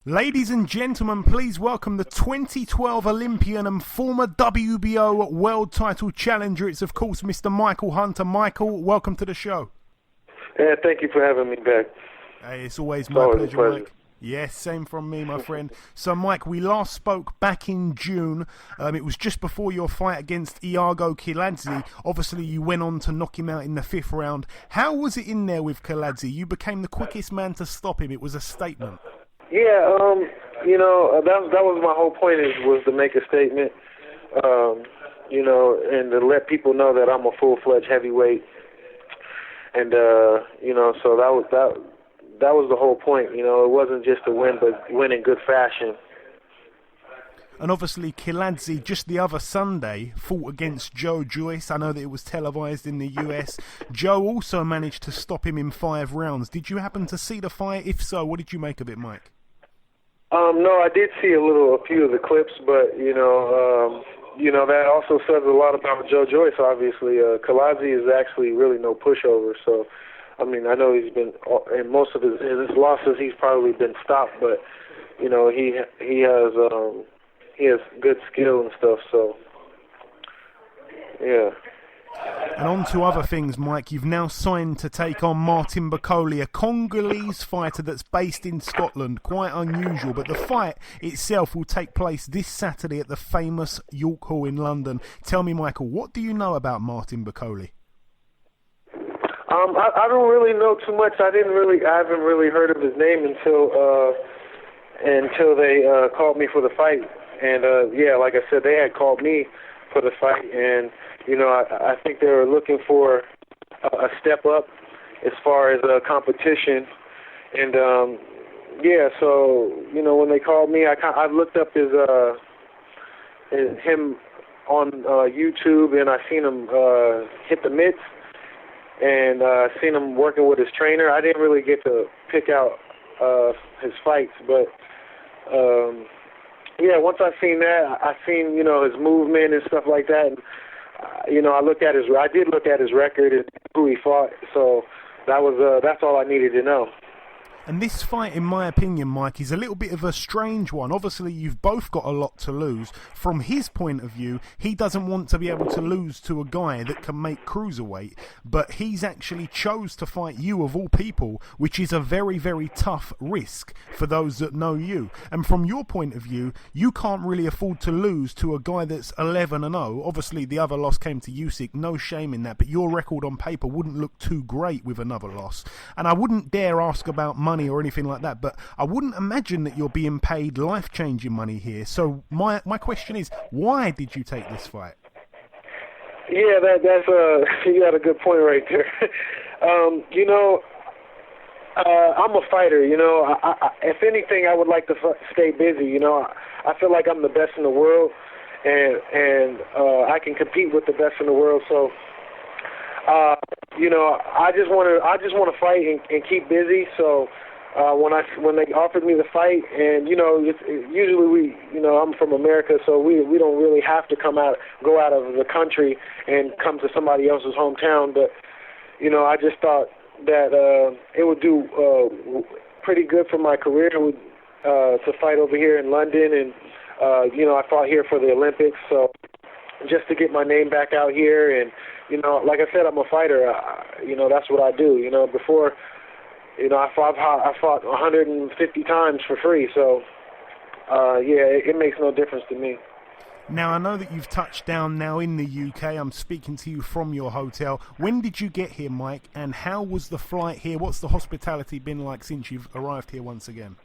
Ladies and gentlemen, please welcome the 2012 Olympian and former WBO World Title Challenger. It's, of course, Mr. Michael Hunter. Michael, welcome to the show. Yeah, thank you for having me back. Hey, it's always my pleasure, Mike. Yes, same from me, my friend. So, Mike, we last spoke back in June. It was just before your fight against Iago Kiladze. Obviously, you went on to knock him out in the 5th round. How was it in there with Kiladze? You became the quickest man to stop him. It was a statement. Yeah, that was my whole point, was to make a statement, and to let people know that I'm a full-fledged heavyweight. And, so that was the whole point. It wasn't just to win, but win in good fashion. And obviously, Kiladze, just the other Sunday, fought against Joe Joyce. I know that it was televised in the US. Joe also managed to stop him in 5 rounds. Did you happen to see the fight? If so, what did you make of it, Mike? No, I did see a few of the clips, but, that also says a lot about Joe Joyce, obviously. Kiladze is actually really no pushover, so, I know he's been, in most of his losses, he's probably been stopped, but, he has good skill and stuff, so, yeah. And on to other things, Mike. You've now signed to take on Martin Bakole, a Congolese fighter that's based in Scotland. Quite unusual, but the fight itself will take place this Saturday at the famous York Hall in London. Tell me, Michael, what do you know about Martin Bakole? I don't really know too much. I haven't really heard of his name until they called me for the fight. And like I said, they had called me for the fight, and I think they were looking for a step up as far as competition. And so when they called me, I looked up him on YouTube, and I seen him hit the mitts, and seen him working with his trainer. I didn't really get to pick out his fights, but once I seen that, I seen his movement and stuff like that. And, I did look at his record and who he fought, so that's all I needed to know. And this fight, in my opinion, Mike, is a little bit of a strange one. Obviously, you've both got a lot to lose. From his point of view, he doesn't want to be able to lose to a guy that can make cruiserweight, but he's actually chose to fight you, of all people, which is a very, very tough risk for those that know you. And from your point of view, you can't really afford to lose to a guy that's 11-0. Obviously, the other loss came to Usyk, no shame in that, but your record on paper wouldn't look too great with another loss. And I wouldn't dare ask about money or anything like that, but I wouldn't imagine that you're being paid life-changing money here. So my question is, why did you take this fight? Yeah, that's you got a good point right there. I'm a fighter. If anything, I would like to stay busy. I feel like I'm the best in the world, and I can compete with the best in the world. So. I just want to fight and keep busy. So when they offered me the fight, and usually I'm from America, so we don't really have to go out of the country and come to somebody else's hometown. But I just thought that it would do pretty good for my career to fight over here in London, and I fought here for the Olympics, so just to get my name back out here. And like I said, I'm a fighter. That's what I do. Before, I fought 150 times for free. So, it makes no difference to me. Now, I know that you've touched down now in the UK. I'm speaking to you from your hotel. When did you get here, Mike? And how was the flight here? What's the hospitality been like since you've arrived here once again?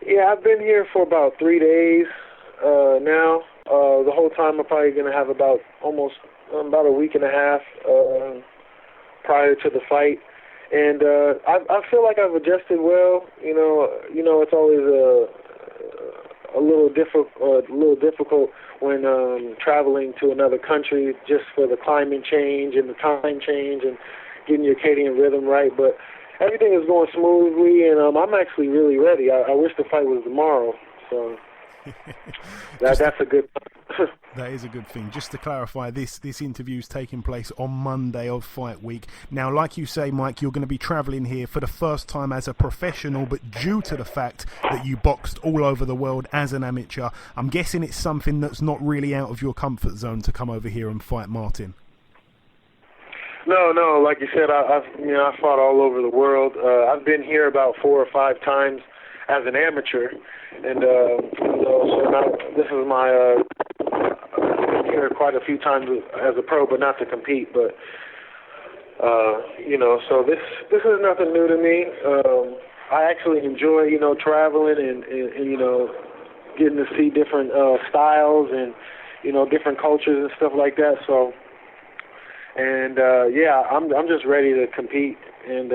Yeah, I've been here for about 3 days now. The whole time I'm probably going to have about a week and a half prior to the fight, and I feel like I've adjusted well. It's always a little difficult when traveling to another country, just for the climate change and the time change and getting your circadian rhythm right. But everything is going smoothly, and I'm actually really ready. I wish the fight was tomorrow. So. That's a good. That is a good thing. Just to clarify, this interview's taking place on Monday of fight week. Now, like you say, Mike, you're going to be travelling here for the first time as a professional, but due to the fact that you boxed all over the world as an amateur, I'm guessing it's something that's not really out of your comfort zone to come over here and fight Martin. No. Like you said, I fought all over the world. I've been here about 4 or 5 times as an amateur, and so now this is my. I've been here quite a few times as a pro, but not to compete. But so this is nothing new to me. I actually enjoy traveling and getting to see different styles and different cultures and stuff like that. So. And I'm just ready to compete and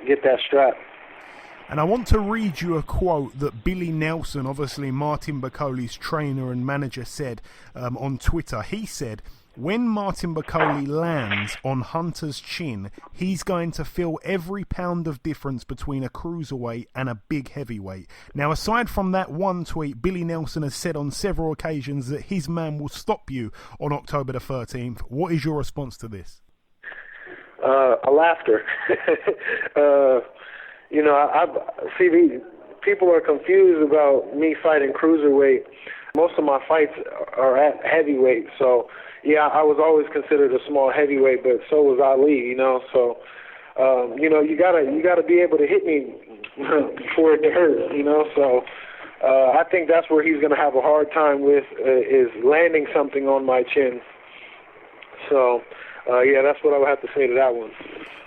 get that strap. And I want to read you a quote that Billy Nelson, obviously Martin Bakole's trainer and manager, said on Twitter. He said, "When Martin Bakole lands on Hunter's chin, he's going to feel every pound of difference between a cruiserweight and a big heavyweight." Now, aside from that one tweet, Billy Nelson has said on several occasions that his man will stop you on October the 13th. What is your response to this? A laughter. I see people are confused about me fighting cruiserweight. Most of my fights are at heavyweight, so yeah, I was always considered a small heavyweight, but so was Ali, So, you gotta be able to hit me before it hurts, So, I think that's where he's gonna have a hard time with is landing something on my chin. So, that's what I would have to say to that one.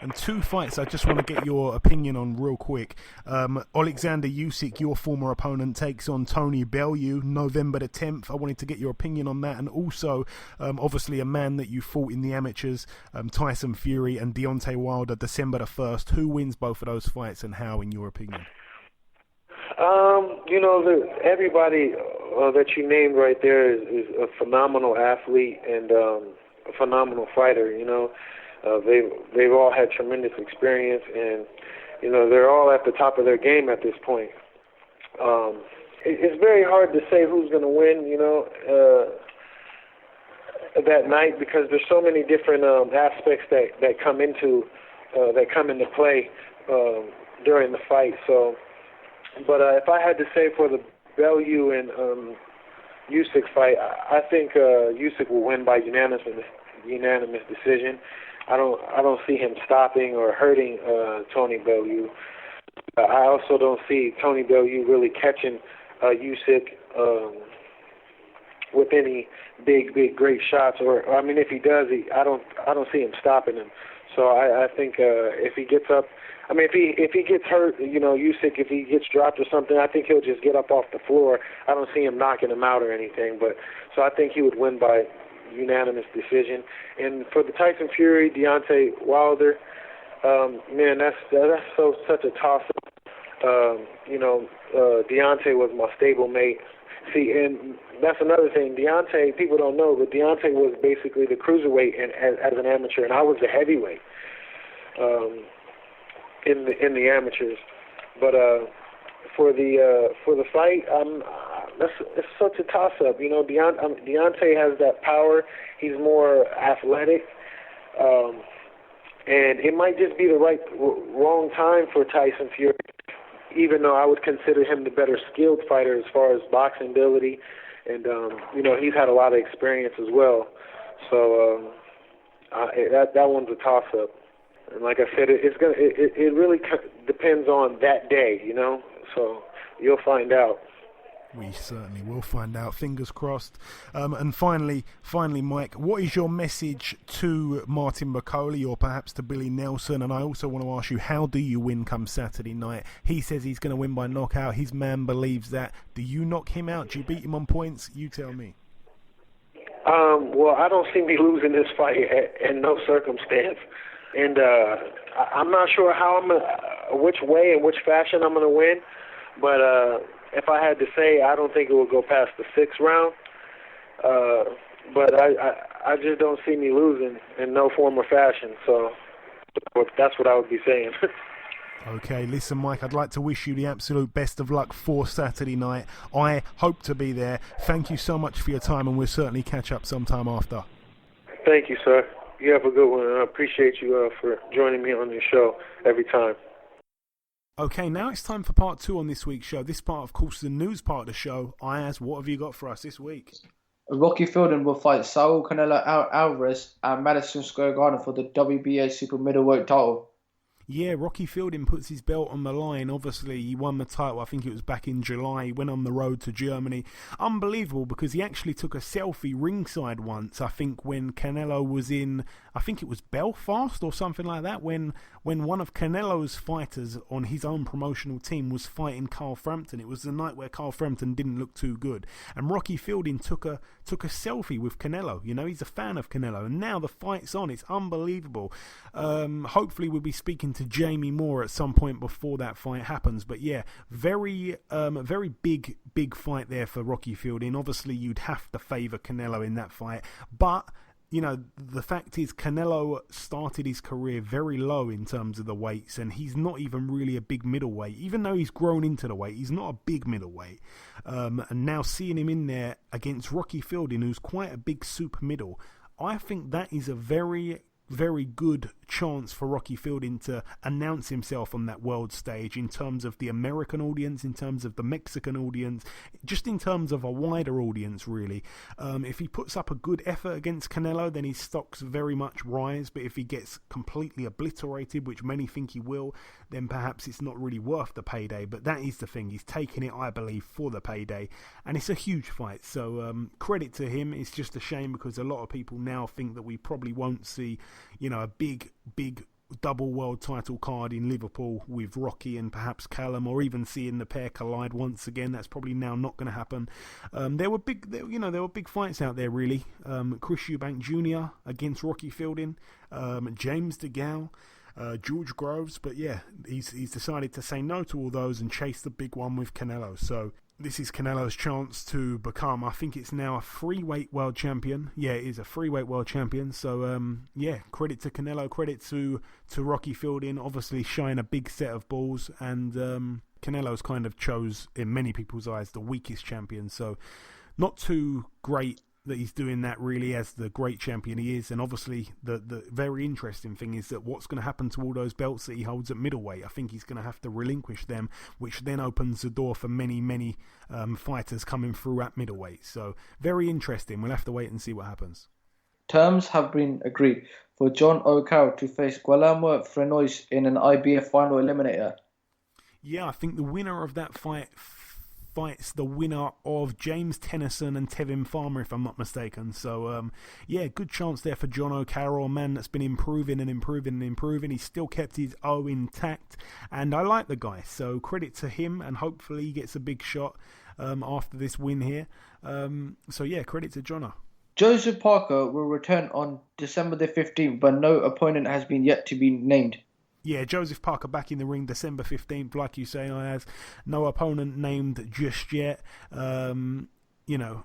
And 2 fights I just want to get your opinion on real quick. Alexander Usyk, your former opponent, takes on Tony Bellew November the 10th. I wanted to get your opinion on that. And also, obviously, a man that you fought in the amateurs, Tyson Fury and Deontay Wilder, December the 1st. Who wins both of those fights and how, in your opinion? Everybody that you named right there is a phenomenal athlete and a phenomenal fighter, They've all had tremendous experience, and they're all at the top of their game at this point. It's very hard to say who's going to win, that night because there's so many different aspects that come into play during the fight. So, but if I had to say for the Bellew and Usyk fight, I think Usyk will win by unanimous decision. I don't see him stopping or hurting Tony Bellew. I also don't see Tony Bellew really catching Usyk with any big great shots. Or I mean, if he does, I don't see him stopping him. So I think if he gets up, I mean, if he gets hurt, Usyk, if he gets dropped or something, I think he'll just get up off the floor. I don't see him knocking him out or anything. But so I think he would win by unanimous decision. And for the Tyson Fury, Deontay Wilder, man, that's such a toss-up. Deontay was my stablemate. See, and that's another thing. Deontay, people don't know, but Deontay was basically the cruiserweight as an amateur, and I was the heavyweight in the amateurs. But for the fight, it's such a toss-up. Deontay has that power. He's more athletic, and it might just be the wrong time for Tyson Fury. Even though I would consider him the better skilled fighter as far as boxing ability, and he's had a lot of experience as well. So that one's a toss-up. And like I said, it really depends on that day, So you'll find out. We certainly will find out. Fingers crossed. And finally, Mike, what is your message to Martin Bakole or perhaps to Billy Nelson? And I also want to ask you, how do you win come Saturday night? He says he's going to win by knockout. His man believes that. Do you knock him out? Do you beat him on points? You tell me. Well, I don't see me losing this fight in no circumstance. And I'm not sure which way and which fashion I'm going to win. But if I had to say, I don't think it will go past the 6th round. But I just don't see me losing in no form or fashion. So that's what I would be saying. Okay, listen, Mike, I'd like to wish you the absolute best of luck for Saturday night. I hope to be there. Thank you so much for your time, and we'll certainly catch up sometime after. Thank you, sir. You have a good one, and I appreciate you for joining me on your show every time. Okay, now it's time for part 2 on this week's show. This part, of course, the news part of the show. Ayaz, what have you got for us this week? Rocky Fielding will fight Saul Canelo Alvarez at Madison Square Garden for the WBA Super Middleweight title. Yeah, Rocky Fielding puts his belt on the line. Obviously, he won the title, I think it was back in July. He went on the road to Germany. Unbelievable, because he actually took a selfie ringside once, I think, when Canelo was in, I think it was Belfast or something like that, when one of Canelo's fighters on his own promotional team was fighting Carl Frampton. It was the night where Carl Frampton didn't look too good. And Rocky Fielding took a selfie with Canelo. You know, he's a fan of Canelo. And now the fight's on. It's unbelievable. Hopefully we'll be speaking to Jamie Moore at some point before that fight happens. But yeah, very big fight there for Rocky Fielding. Obviously, you'd have to favour Canelo in that fight. But you know, the fact is Canelo started his career very low in terms of the weights, and he's not even really a big middleweight. Even though he's grown into the weight, he's not a big middleweight. And now seeing him in there against Rocky Fielding, who's quite a big super middle, I think that is a very good chance for Rocky Fielding to announce himself on that world stage in terms of the American audience, in terms of the Mexican audience, just in terms of a wider audience, really. If he puts up a good effort against Canelo, then his stocks very much rise, but if he gets completely obliterated, which many think he will, then perhaps it's not really worth the payday. But that is the thing, he's taking it, I believe, for the payday, and it's a huge fight, so credit to him. It's just a shame because a lot of people now think that we probably won't see, you know, a big double world title card in Liverpool with Rocky and perhaps Callum, or even seeing the pair collide once again. That's probably now not going to happen. There were big fights out there, really. Chris Eubank Jr. against Rocky Fielding, James DeGale, George Groves, but yeah, he's decided to say no to all those and chase the big one with Canelo. So this is Canelo's chance to become, I think it's now a freeweight world champion. Yeah, it is a freeweight world champion. So yeah, credit to Canelo, credit to Rocky Fielding, obviously showing a big set of balls, and Canelo's kind of chose, in many people's eyes, the weakest champion. So not too great that he's doing that, really, as the great champion he is. And obviously the very interesting thing is that what's going to happen to all those belts that he holds at middleweight. I think he's going to have to relinquish them, which then opens the door for many fighters coming through at middleweight. So very interesting. We'll have to wait and see what happens. Terms have been agreed for John O'Carroll to face Guillermo Frenois in an IBF final eliminator. Yeah, I think the winner of that fights the winner of James Tennyson and Tevin Farmer, if I'm not mistaken. So, yeah, good chance there for John O'Carroll, a man that's been improving. He's still kept his O intact, and I like the guy. So credit to him, and hopefully he gets a big shot after this win here. So, yeah, credit to Jono. Joseph Parker will return on December the 15th, but no opponent has been yet to be named. Yeah, Joseph Parker back in the ring December 15th, like you say, Ayaz. No opponent named just yet. You know,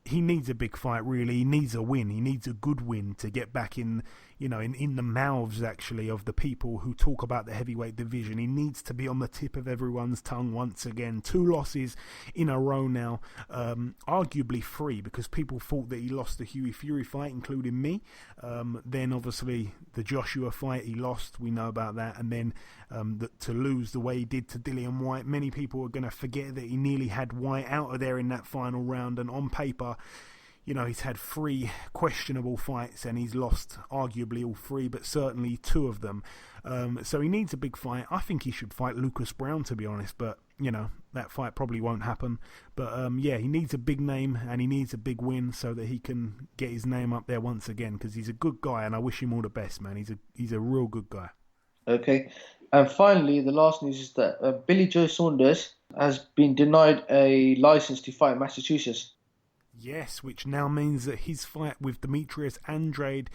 he needs a big fight, really. He needs a win. He needs a good win to get back in, you know, in the mouths, actually, of the people who talk about the heavyweight division. He needs to be on the tip of everyone's tongue once again. 2 losses in a row now. Arguably 3, because people thought that he lost the Hughie Fury fight, including me. Then, obviously, the Joshua fight, he lost. We know about that. And then to lose the way he did to Dillian White, many people are going to forget that he nearly had White out of there in that final round. And on paper, you know, he's had 3 questionable fights and he's lost arguably all 3, but certainly 2 of them. So he needs a big fight. I think he should fight Lucas Brown, to be honest, but, you know, that fight probably won't happen. But, yeah, he needs a big name and he needs a big win so that he can get his name up there once again, because he's a good guy and I wish him all the best, man. He's a real good guy. Okay. And finally, the last news is that Billy Joe Saunders has been denied a license to fight in Massachusetts. Yes, which now means that his fight with Demetrius Andrade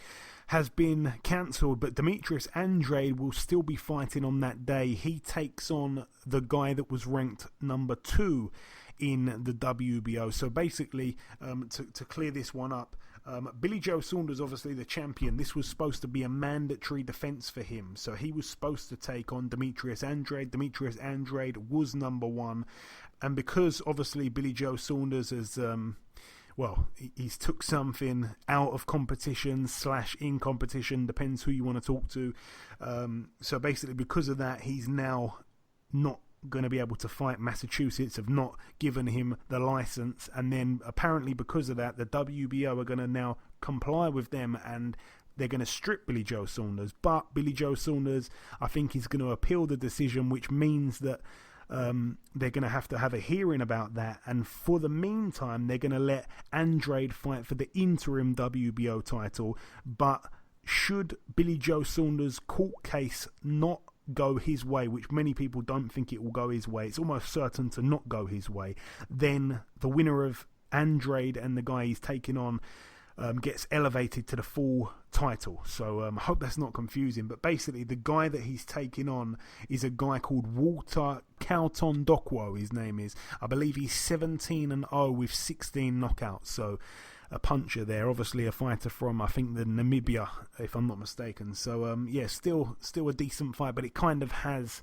has been cancelled, but Demetrius Andrade will still be fighting on that day. He takes on the guy that was ranked number 2 in the WBO. So basically, to clear this one up, Billy Joe Saunders, obviously the champion, this was supposed to be a mandatory defence for him. So he was supposed to take on Demetrius Andrade. Demetrius Andrade was number one. And because, obviously, Billy Joe Saunders has... he's took something out of competition / in competition, depends who you want to talk to. So basically, because of that, he's now not going to be able to fight. Massachusetts have not given him the license, and then apparently because of that, the WBO are going to now comply with them, and they're going to strip Billy Joe Saunders. But Billy Joe Saunders, I think, is going to appeal the decision, which means that they're going to have a hearing about that, and for the meantime they're going to let Andrade fight for the interim WBO title. But should Billy Joe Saunders' court case not go his way, which many people don't think it will go his way, it's almost certain to not go his way, then the winner of Andrade and the guy he's taking on gets elevated to the full title. So I hope that's not confusing, but basically the guy that he's taking on is a guy called Walter Calton Dokwo, his name is. I believe he's 17-0 with 16 knockouts, so a puncher there, obviously a fighter from, I think, the Namibia, if I'm not mistaken. So still a decent fight, but it kind of has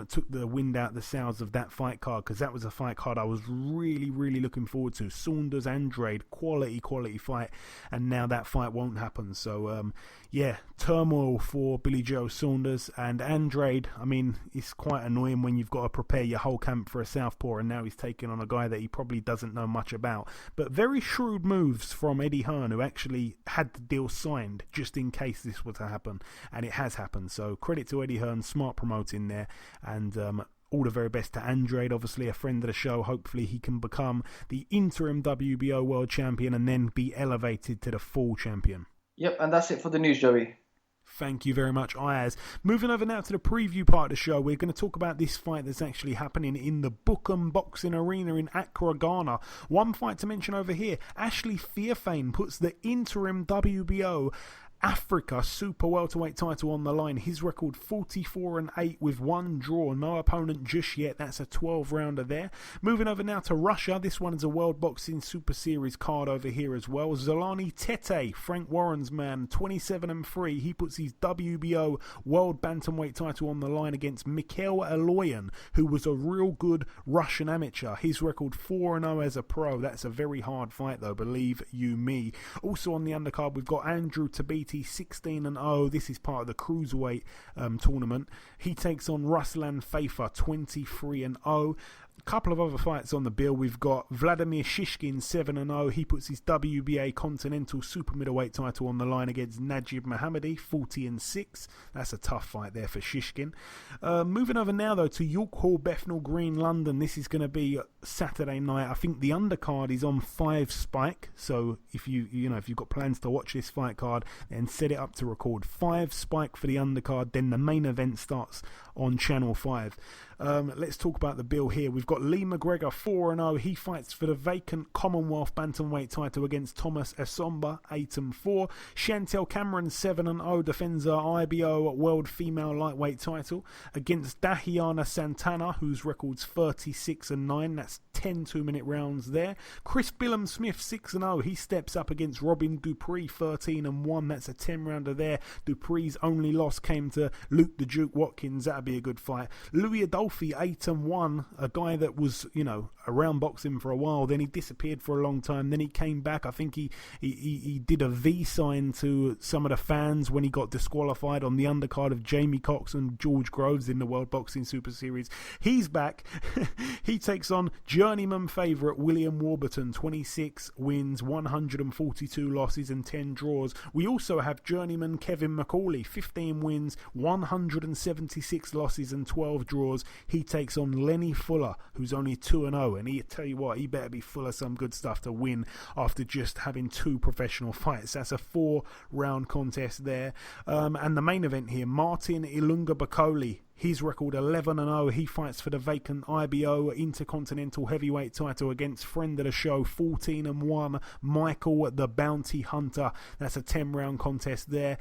took the wind out the sails of that fight card, because that was a fight card I was really looking forward to. Saunders Andrade, quality fight, and now that fight won't happen. So turmoil for Billy Joe Saunders and Andrade. I mean, it's quite annoying when you've got to prepare your whole camp for a southpaw, and now he's taking on a guy that he probably doesn't know much about. But very shrewd moves from Eddie Hearn, who actually had the deal signed just in case this were to happen, and it has happened. So credit to Eddie Hearn, smart promoting there, and all the very best to Andrade, obviously a friend of the show. Hopefully he can become the interim WBO world champion and then be elevated to the full champion. Yep, and that's it for the news, Joey. Thank you very much, Ayaz. Moving over now to the preview part of the show, we're going to talk about this fight that's actually happening in the Bookham Boxing Arena in Accra, Ghana. One fight to mention over here, Ashley Fearfane puts the interim WBO Africa Super Welterweight title on the line. His record 44-8 with one draw, no opponent just yet. That's a 12-rounder there. Moving over now to Russia. This one is a World Boxing Super Series card over here as well. Zolani Tete, Frank Warren's man, 27-3. He puts his WBO World Bantamweight title on the line against Mikhail Aloyan, who was a real good Russian amateur. His record 4-0 as a pro. That's a very hard fight though, believe you me. Also on the undercard, we've got Andrew Tabiti, 16-0. This is part of the cruiserweight tournament. He takes on Ruslan Fafer, 23-0. A couple of other fights on the bill. We've got Vladimir Shishkin, 7-0. He puts his WBA Continental Super Middleweight title on the line against Najib Mohammadi, 40-6. That's a tough fight there for Shishkin. Moving over now though to York Hall, Bethnal Green, London. This is going to be Saturday night. I think the undercard is on 5 Spike. So if you've got plans to watch this fight card, then set it up to record 5 Spike for the undercard. Then the main event starts on Channel 5. Let's talk about the bill here. We've got Lee McGregor, 4-0. He fights for the vacant Commonwealth Bantamweight title against Thomas Essomba, 8-4. Chantel Cameron, 7-0, defends her IBO World Female Lightweight title against Dahiana Santana, whose record's 36-9. That's 10 2-minute rounds there. Chris Billum Smith, 6-0. He steps up against Robin Dupree, 13-1. That's a 10-rounder there. Dupree's only loss came to Luke the Duke Watkins. That'd be a good fight. Louis Adolphe, 8-1. A guy that was, around boxing for a while. Then he disappeared for a long time. Then he came back. I think he did a V sign to some of the fans when he got disqualified on the undercard of Jamie Cox and George Groves in the World Boxing Super Series. He's back. He takes on journeyman favourite William Warburton, 26 wins, 142 losses and 10 draws. We also have journeyman Kevin McCauley, 15 wins, 176 losses and 12 draws. He takes on Lenny Fuller, who's only 2-0, and he tell you what, he better be full of some good stuff to win after just having 2 professional fights. That's a 4-round contest there. And the main event here, Martin Ilunga Bakole. His record 11-0. He fights for the vacant IBO Intercontinental Heavyweight title against friend of the show, 14-1, Michael the Bounty Hunter. That's a 10-round contest there.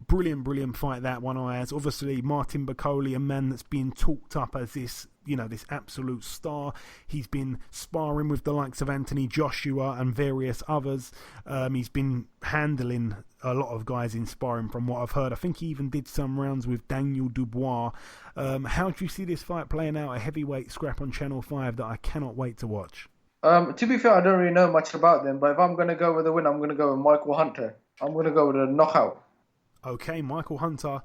Brilliant fight, that one, Ayaz. Obviously, Martin Bakole, a man that's been talked up as this absolute star. He's been sparring with the likes of Anthony Joshua and various others. He's been handling a lot of guys in sparring, from what I've heard. I think he even did some rounds with Daniel Dubois. How do you see this fight playing out? A heavyweight scrap on Channel 5 that I cannot wait to watch. To be fair, I don't really know much about them, but if I'm going to go with a win, I'm going to go with Michael Hunter. I'm going to go with a knockout. Okay, Michael Hunter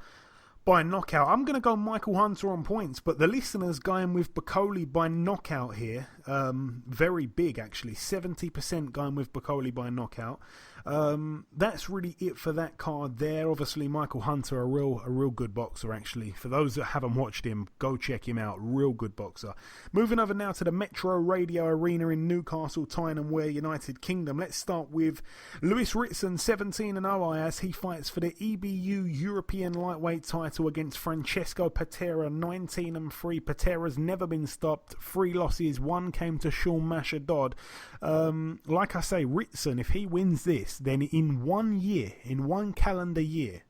by knockout. I'm going to go Michael Hunter on points, but the listeners going with Bakole by knockout here. Very big, actually. 70% going with Bakole by knockout. That's really it for that card there. Obviously, Michael Hunter, a real good boxer, actually. For those that haven't watched him, go check him out. Real good boxer. Moving over now to the Metro Radio Arena in Newcastle, Tyne Wear, United Kingdom. Let's start with Lewis Ritson, 17-0 as he fights for the EBU European lightweight title against Francesco Patera, 19-3. Patera's never been stopped. 3 losses, 1 came to Sean Masha-Dodd. Like I say, Ritson, if he wins this, then in 1 year, in 1 calendar year,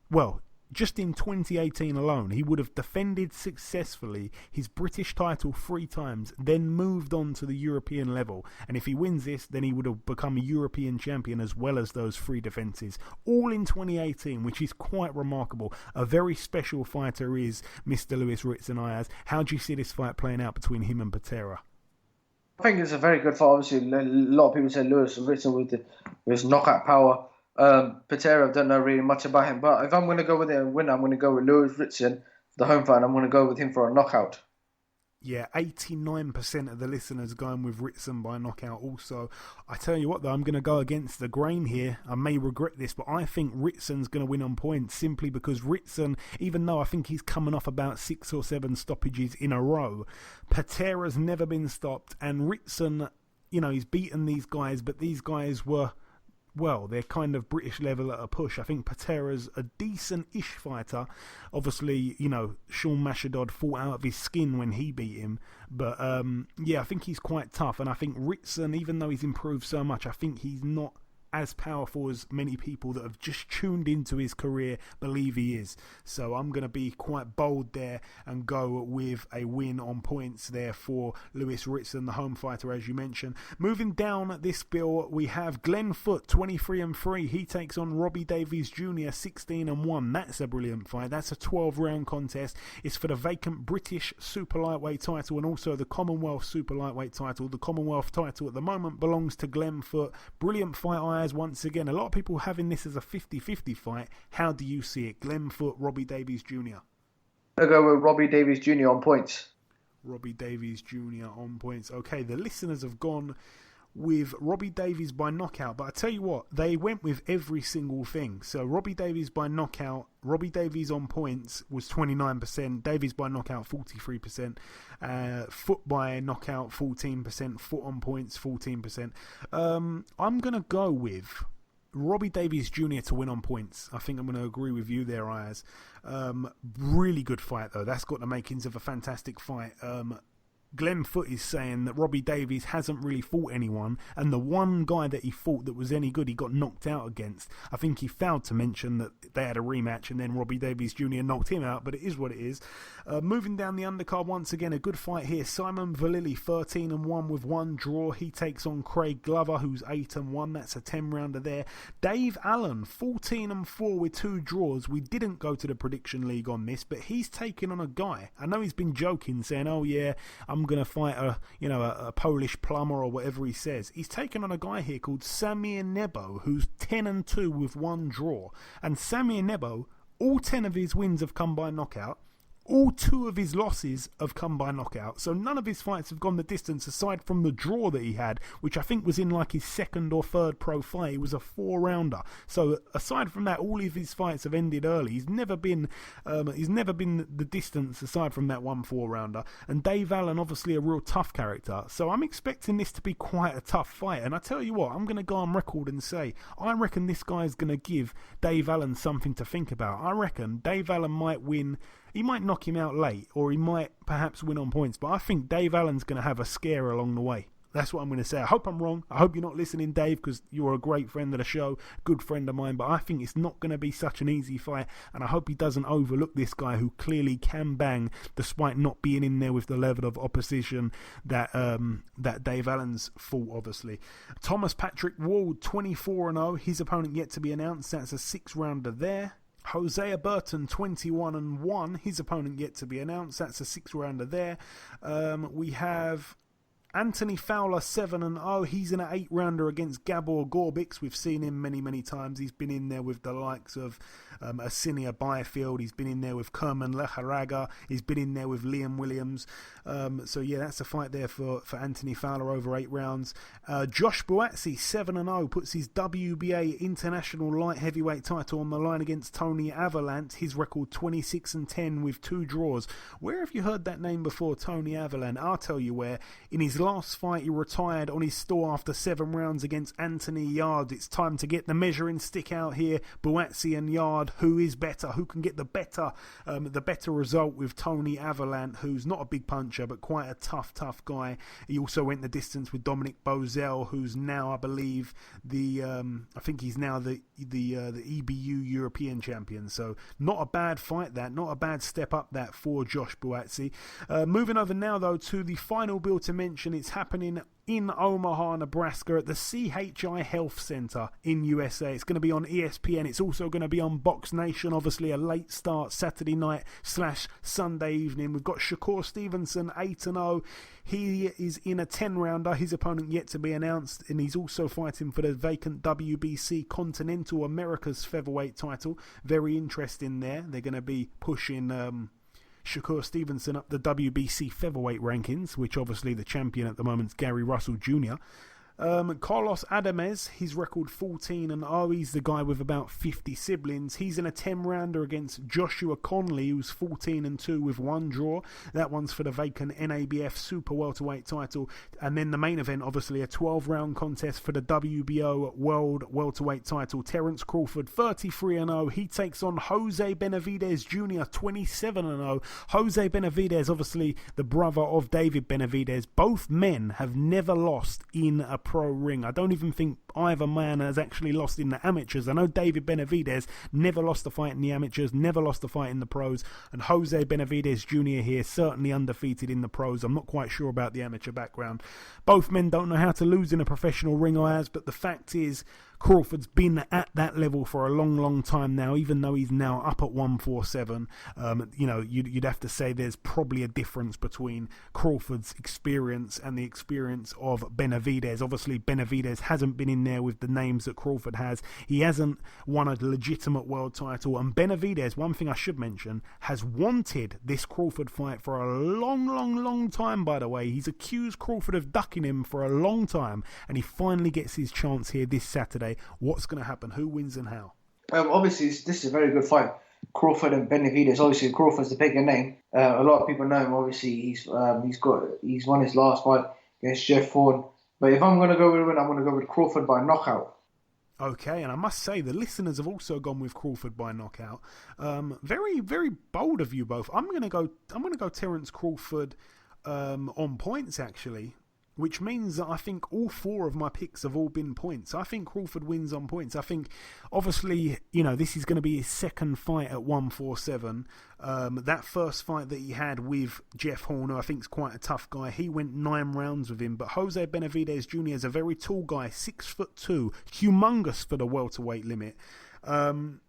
well, just in 2018 alone, he would have defended successfully his British title 3 times, then moved on to the European level. And if he wins this, then he would have become a European champion as well as those 3 defences, all in 2018, which is quite remarkable. A very special fighter is Mr. Lewis Ritson, Ayaz. How do you see this fight playing out between him and Patera? I think it's a very good fight. Obviously, a lot of people say Lewis Ritson with his knockout power. Patera, I don't know really much about him, but if I'm going to go with a winner, I'm going to go with Lewis Ritson, the home fight. I'm going to go with him for a knockout. Yeah, 89% of the listeners going with Ritson by knockout also. I tell you what, though, I'm going to go against the grain here. I may regret this, but I think Ritson's going to win on points simply because Ritson, even though I think he's coming off about 6 or 7 stoppages in a row, Patera's never been stopped, and Ritson, he's beaten these guys, but these guys were, well, they're kind of British level at a push. I think Patera's a decent-ish fighter. Obviously, Sean Masha-Dodd fought out of his skin when he beat him. But, I think he's quite tough. And I think Ritson, even though he's improved so much, I think he's not as powerful as many people that have just tuned into his career believe he is. So I'm going to be quite bold there and go with a win on points there for Lewis Ritson, the home fighter, as you mentioned. Moving down this bill, we have Glenn Foote, 23-3. He takes on Robbie Davies Jr., 16-1. That's a brilliant fight. That's a 12-round contest. It's for the vacant British super lightweight title and also the Commonwealth super lightweight title. The Commonwealth title at the moment belongs to Glenn Foote. Brilliant fight, once again. A lot of people having this as a 50-50 fight. How do you see it? Glenn Foote, Robbie Davies Jr. I'll go with Robbie Davies Jr. on points. Robbie Davies Jr. on points. Okay, the listeners have gone with Robbie Davies by knockout, but I tell you what, they went with every single thing. So Robbie Davies by knockout, Robbie Davies on points was 29%, Davies by knockout 43%, Foote by knockout 14%, Foote on points 14%. I'm going to go with Robbie Davies Jr. to win on points. I think I'm going to agree with you there, Ayaz. Really good fight though. That's got the makings of a fantastic fight. Glenn Foote is saying that Robbie Davies hasn't really fought anyone, and the one guy that he fought that was any good, he got knocked out against. I think he failed to mention that they had a rematch and then Robbie Davies Jr. knocked him out, but it is what it is. Moving down the undercard once again, a good fight here. Simon Vallily, 13-1 with 1 draw. He takes on Craig Glover, who's 8-1. That's a 10-rounder there. Dave Allen, 14-4 with 2 draws. We didn't go to the prediction league on this, but he's taking on a guy. I know he's been joking, saying, "Oh yeah, I'm going to fight a Polish plumber," or whatever he says. He's taken on a guy here called Samir Nebo, who's 10-2 with 1 draw. And Samir Nebo, all 10 of his wins have come by knockout. All 2 of his losses have come by knockout. So none of his fights have gone the distance aside from the draw that he had, which I think was in like his 2nd or 3rd pro fight. It was a 4-rounder. So aside from that, all of his fights have ended early. He's never been the distance aside from that 1 4-rounder. And Dave Allen, obviously a real tough character. So I'm expecting this to be quite a tough fight. And I tell you what, I'm going to go on record and say, I reckon this guy's going to give Dave Allen something to think about. I reckon Dave Allen might win. He might knock him out late, or he might perhaps win on points, but I think Dave Allen's going to have a scare along the way. That's what I'm going to say. I hope I'm wrong. I hope you're not listening, Dave, because you're a great friend of the show, good friend of mine. But I think it's not going to be such an easy fight, and I hope he doesn't overlook this guy who clearly can bang, despite not being in there with the level of opposition that Dave Allen's fought. Obviously, Thomas Patrick Ward, 24-0. His opponent yet to be announced. That's a 6-rounder there. Hosea Burton, 21-1. His opponent yet to be announced. That's a 6-rounder there. We have Anthony Fowler, 7-0. He's in an 8-rounder against Gabor Gorbix. We've seen him many, many times. He's been in there with the likes of Asinia Byfield. He's been in there with Kerman Lecharaga. He's been in there with Liam Williams. So, yeah, that's a fight there for Anthony Fowler over 8 rounds. Josh Buatsi, 7-0, puts his WBA International Light Heavyweight title on the line against Tony Avalant. His record 26-10 with 2 draws. Where have you heard that name before, Tony Avalant? I'll tell you where. In his last fight, he retired on his store after 7 rounds against Anthony Yard. It's time to get the measuring stick out here. Buatsi and Yard, who is better? Who can get the better result with Tony Avalant, who's not a big puncher but quite a tough guy. He also went the distance with Dominic Bozell, who's now, I believe, I think he's now the EBU European champion. So not a bad fight, that, not a bad step up that for Josh Buatsi. Moving over now though to the final bill to mention. It's happening in Omaha, Nebraska at the CHI Health Center in USA. It's going to be on ESPN. It's also going to be on Box Nation, obviously a late start Saturday night / Sunday evening. We've got Shakur Stevenson, 8-0. He is in a 10-rounder. His opponent yet to be announced, and he's also fighting for the vacant WBC Continental Americas featherweight title. Very interesting there. They're going to be pushing Shakur Stevenson up the WBC featherweight rankings, which obviously the champion at the moment is Gary Russell Jr. Carlos Adames, his record 14-0. He's the guy with about 50 siblings. He's in a 10-rounder against Joshua Conley, who's 14-2 with 1 draw. That one's for the vacant NABF Super Welterweight title. And then the main event, obviously, a 12-round contest for the WBO World Welterweight title. Terence Crawford, 33-0. He takes on Jose Benavidez Jr., 27-0. Jose Benavidez, obviously the brother of David Benavidez. Both men have never lost in a pro ring. I don't even think either man has actually lost in the amateurs. I know David Benavidez never lost a fight in the amateurs, never lost a fight in the pros, and Jose Benavidez Jr. here certainly undefeated in the pros. I'm not quite sure about the amateur background. Both men don't know how to lose in a professional ring, Ayaz, but the fact is Crawford's been at that level for a long time now, even though he's now up at 147. You'd have to say there's probably a difference between Crawford's experience and the experience of Benavidez. Obviously, Benavidez hasn't been in there with the names that Crawford has. He hasn't won a legitimate world title, and Benavidez, one thing I should mention, has wanted this Crawford fight for a long time, by the way. He's accused Crawford of ducking him for a long time, and he finally gets his chance here this Saturday. What's going to happen? Who wins and how? Obviously, this is a very good fight. Crawford and Benavidez. Obviously, Crawford's the bigger name. A lot of people know him. Obviously, he's won his last fight against Jeff Ford. But if I'm going to go with a win, I'm going to go with Crawford by knockout. Okay, and I must say the listeners have also gone with Crawford by knockout. Very, very bold of you both. I'm going to go Terence Crawford on points actually. Which means that I think all 4 of my picks have all been points. I think Crawford wins on points. I think, obviously, this is going to be his second fight at 147. That first fight that he had with Jeff Horner, I think is quite a tough guy. He went 9 rounds with him. But Jose Benavidez Jr. is a very tall guy, 6'2", humongous for the welterweight limit.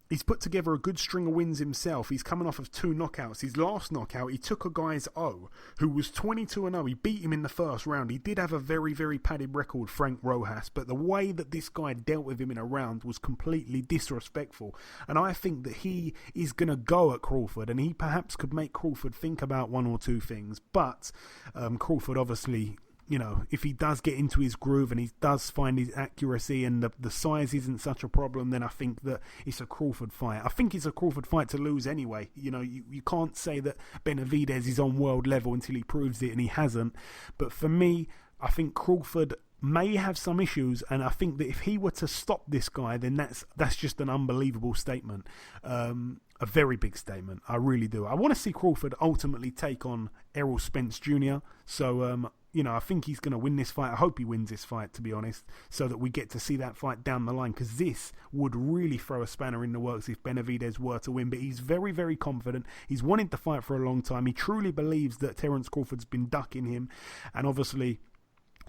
He's put together a good string of wins himself. He's coming off of 2 knockouts. His last knockout, he took a guy's who was 22-0. He beat him in the first round. He did have a very, very padded record, Frank Rojas, but the way that this guy dealt with him in a round was completely disrespectful. And I think that he is going to go at Crawford, and he perhaps could make Crawford think about 1 or 2 things. But Crawford obviously, if he does get into his groove and he does find his accuracy and the size isn't such a problem, then I think that it's a Crawford fight. I think it's a Crawford fight to lose anyway. You can't say that Benavidez is on world level until he proves it, and he hasn't. But for me, I think Crawford may have some issues, and I think that if he were to stop this guy, then that's just an unbelievable statement. A very big statement. I really do. I want to see Crawford ultimately take on Errol Spence Jr. So I think he's going to win this fight. I hope he wins this fight, to be honest, so that we get to see that fight down the line, because this would really throw a spanner in the works if Benavidez were to win. But he's very, very confident. He's wanted to fight for a long time. He truly believes that Terence Crawford's been ducking him, and obviously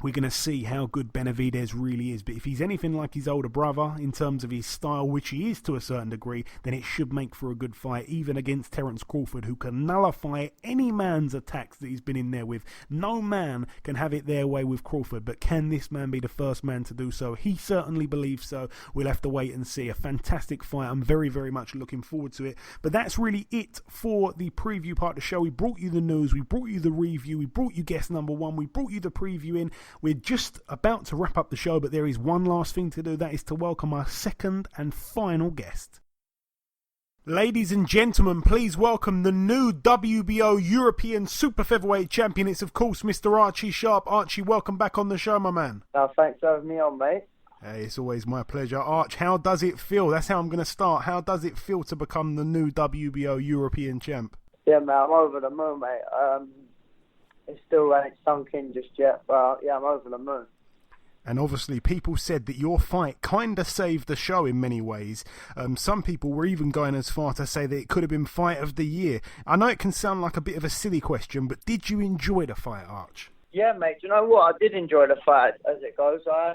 we're going to see how good Benavidez really is. But if he's anything like his older brother in terms of his style, which he is to a certain degree, then it should make for a good fight, even against Terence Crawford, who can nullify any man's attacks that he's been in there with. No man can have it their way with Crawford, but can this man be the first man to do so? He certainly believes so. We'll have to wait and see. A fantastic fight. I'm very, very much looking forward to it. But that's really it for the preview part of the show. We brought you the news, we brought you the review, we brought you guest number one, we brought you the preview in. We're just about to wrap up the show, but there is one last thing to do. That is to welcome our second and final guest. Ladies and gentlemen, please welcome the new WBO European Super-Featherweight champion. It's, of course, Mr. Archie Sharp. Archie, welcome back on the show, my man. Thanks for having me on, mate. Hey, it's always my pleasure. Arch, how does it feel? That's how I'm going to start. How does it feel to become the new WBO European champ? Yeah, mate, I'm over the moon, mate. It still ain't sunk in just yet, but yeah, I'm over the moon. And obviously, people said that your fight kind of saved the show in many ways. Some people were even going as far to say that it could have been fight of the year. I know it can sound like a bit of a silly question, but did you enjoy the fight, Arch? Yeah, mate, you know what? I did enjoy the fight as it goes. I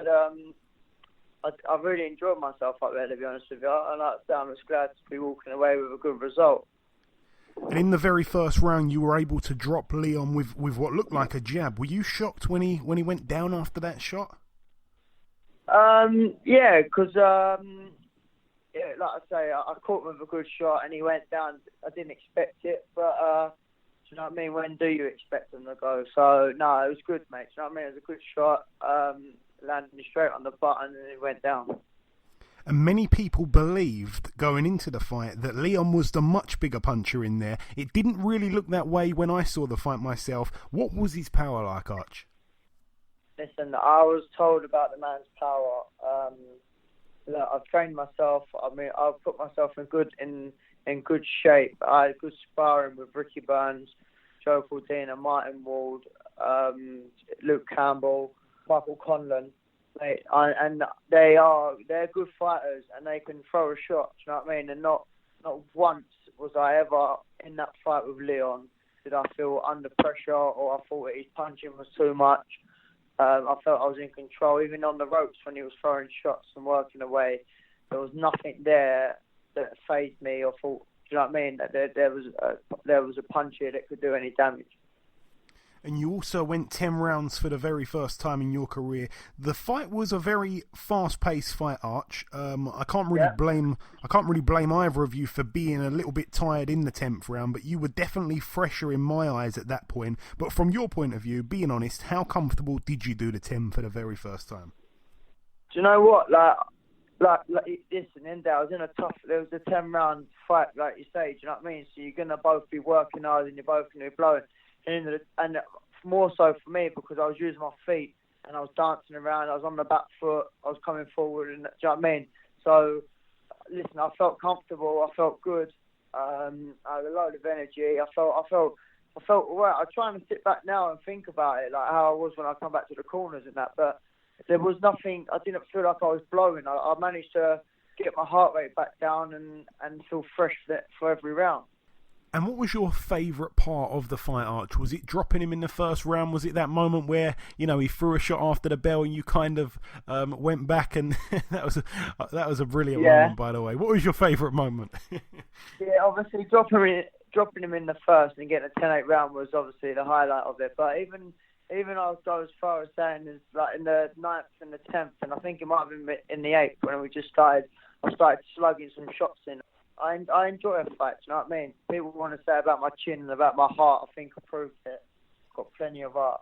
really enjoyed myself up there, to be honest with you. And I was glad to be walking away with a good result. And in the very first round, you were able to drop Lyon with what looked like a jab. Were you shocked when he went down after that shot? Yeah, because like I say, I caught him with a good shot and he went down. I didn't expect it, but do you know what I mean? When do you expect them to go? So no, it was good, mate. Do you know what I mean? It was a good shot, landing straight on the button, and he went down. And many people believed going into the fight that Lyon was the much bigger puncher in there. It didn't really look that way when I saw the fight myself. What was his power like, Arch? Listen, I was told about the man's power. Look, I've trained myself. I mean, I've put myself in good shape. I had good sparring with Ricky Burns, Joe Cordina, Martin Ward, Luke Campbell, Michael Conlon. And they're good fighters and they can throw a shot, do you know what I mean? And not once was I ever in that fight with Lyon did I feel under pressure or I thought his punching was too much. I felt I was in control, even on the ropes when he was throwing shots and working away. There was nothing there that fazed me or thought, do you know what I mean? That there was a punch here that could do any damage. And you also went 10 rounds for the very first time in your career. The fight was a very fast-paced fight, Arch. I can't really blame either of you for being a little bit tired in the 10th round, but you were definitely fresher in my eyes at that point. But from your point of view, being honest, how comfortable did you do the 10 for the very first time? Do you know what? Like listen, there was a 10-round fight, like you say. Do you know what I mean? So you're gonna both be working hard and you're both gonna be blowing. And more so for me because I was using my feet and I was dancing around. I was on the back foot. I was coming forward, and do you know what I mean? So listen, I felt comfortable. I felt good. I had a load of energy. I felt alright. I'm trying to sit back now and think about it, like how I was when I come back to the corners and that. But there was nothing. I didn't feel like I was blowing. I managed to get my heart rate back down and feel fresh for every round. And what was your favourite part of the fight, Arch? Was it dropping him in the first round? Was it that moment where, he threw a shot after the bell and you kind of went back and that was a brilliant moment, by the way. What was your favourite moment? Yeah, obviously dropping him in the first and getting a 10-8 round was obviously the highlight of it. But even I'll go as far as saying is like in the 9th and the 10th, and I think it might have been in the 8th when I started slugging some shots in. I enjoy a fight, do you know what I mean? People want to say about my chin and about my heart. I think I proved it. Got plenty of heart.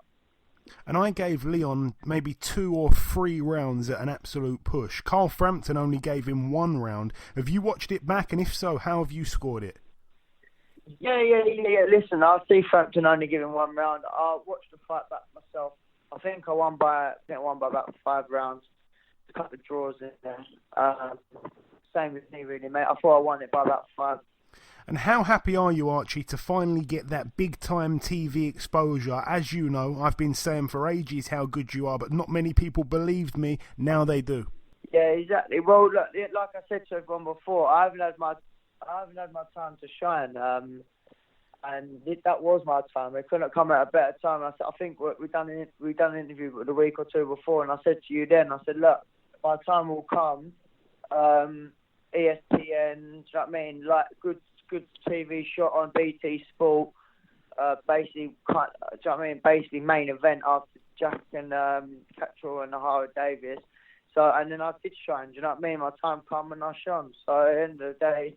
And I gave Lyon maybe 2 or 3 rounds at an absolute push. Carl Frampton only gave him 1 round. Have you watched it back? And if so, how have you scored it? Yeah. Listen, I see Frampton only giving 1 round. I watched the fight back myself. I think I won by about 5 rounds. A couple of draws in there. Same with me, really, mate. I thought I won it by about 5. And how happy are you, Archie, to finally get that big-time TV exposure? As you know, I've been saying for ages how good you are, but not many people believed me. Now they do. Yeah, exactly. Well, look, like I said to everyone before, I haven't had my time to shine, and that was my time. It couldn't come at a better time. I think we've done an interview the week or two before, and I said to you then, I said, look, my time will come. ESPN, do you know what I mean? Like good TV shot on BT Sport. Basically, do you know what I mean? Basically, main event after Jack and Cattrall and Howard Davis. So, and then I did shine. Do you know what I mean? My time come and I shone. So at the end of the day,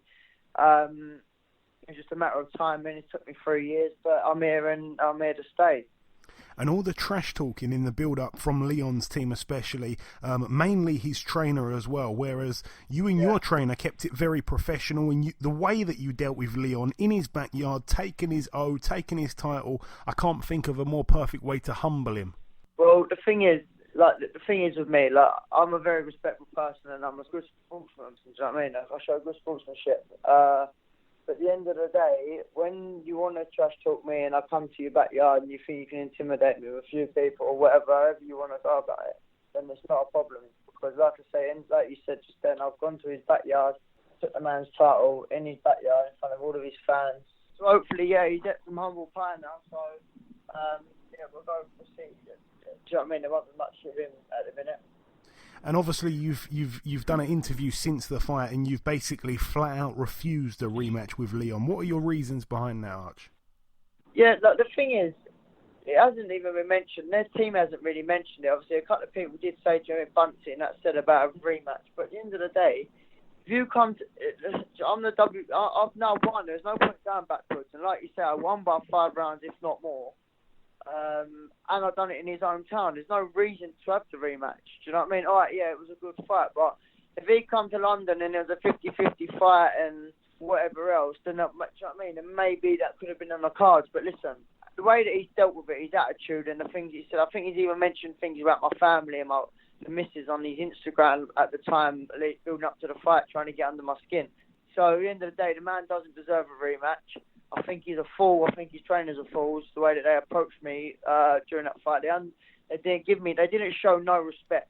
it's just a matter of time. And it took me 3 years, but I'm here and I'm here to stay. And all the trash talking in the build-up from Lyon's team especially, mainly his trainer as well, whereas you and your trainer kept it very professional, and the way that you dealt with Lyon in his backyard, taking his title, I can't think of a more perfect way to humble him. Well, the thing is with me, like, I'm a very respectful person and I'm a good sportsman, do you know what I mean? I show good sportsmanship. But at the end of the day, when you want to trash talk me and I come to your backyard and you think you can intimidate me with a few people or whatever, however you want to go about it, then it's not a problem. Because like I say, and like you said just then, I've gone to his backyard, took the man's title in his backyard in front of all of his fans. So hopefully, he's at some humble pie now. So, we'll go for see. Do you know what I mean? There won't be much of him at the minute. And obviously you've done an interview since the fight and you've basically flat out refused a rematch with Lyon. What are your reasons behind that, Arch? Yeah, look, the thing is, it hasn't even been mentioned. Their team hasn't really mentioned it. Obviously, a couple of people did say Jeremy Bunting, that said about a rematch. But at the end of the day, if you come to, I've now won. There's no point going backwards. And like you say, I won by 5 rounds, if not more. And I've done it in his hometown. There's no reason to have the rematch. Do you know what I mean? All right, yeah, it was a good fight, but if he come to London and there was a 50-50 fight and whatever else, then do you know what I mean? And maybe that could have been on the cards. But listen, the way that he's dealt with it, his attitude and the things he said, I think he's even mentioned things about my family and the missus on his Instagram at the time, building up to the fight, trying to get under my skin. So at the end of the day, the man doesn't deserve a rematch. I think he's a fool. I think his trainers are fools. The way that they approached me during that fight, they didn't show no respect.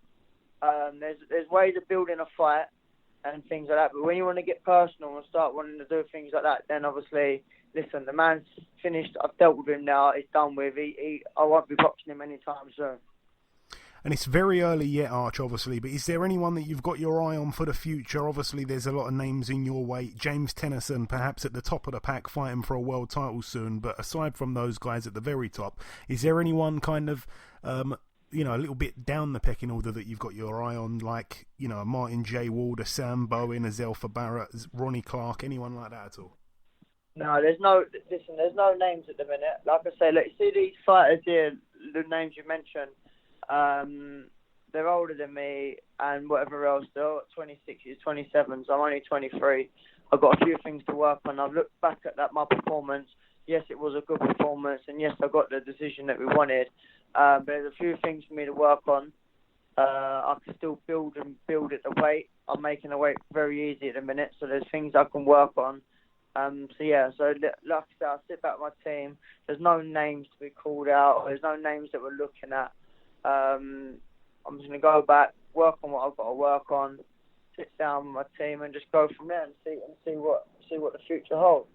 There's ways of building a fight and things like that. But when you want to get personal and start wanting to do things like that, then obviously, listen, the man's finished. I've dealt with him now. It's done with. I won't be boxing him anytime soon. And it's very early yet, Arch, obviously, but is there anyone that you've got your eye on for the future? Obviously, there's a lot of names in your weight. James Tennyson, perhaps at the top of the pack, fighting for a world title soon. But aside from those guys at the very top, is there anyone kind of, a little bit down the pecking order that you've got your eye on, like, Martin J. Ward, Sam Bowen, Azelfa Barrett, Ronnie Clark, anyone like that at all? No, there's no names at the minute. Like I say, look, you see these fighters here, the names you mentioned, they're older than me and whatever else. They're all 26 years, 27, so I'm only 23. I've got a few things to work on. I've looked back at my performance. Yes, it was a good performance, and yes, I got the decision that we wanted. But there's a few things for me to work on. I can still build at the weight. I'm making the weight very easy at the minute, so there's things I can work on. So like I said, I sit back with my team. There's no names to be called out. There's no names that we're looking at. I'm just going to go back, work on what I've got to work on, sit down with my team, and just go from there and see what the future holds.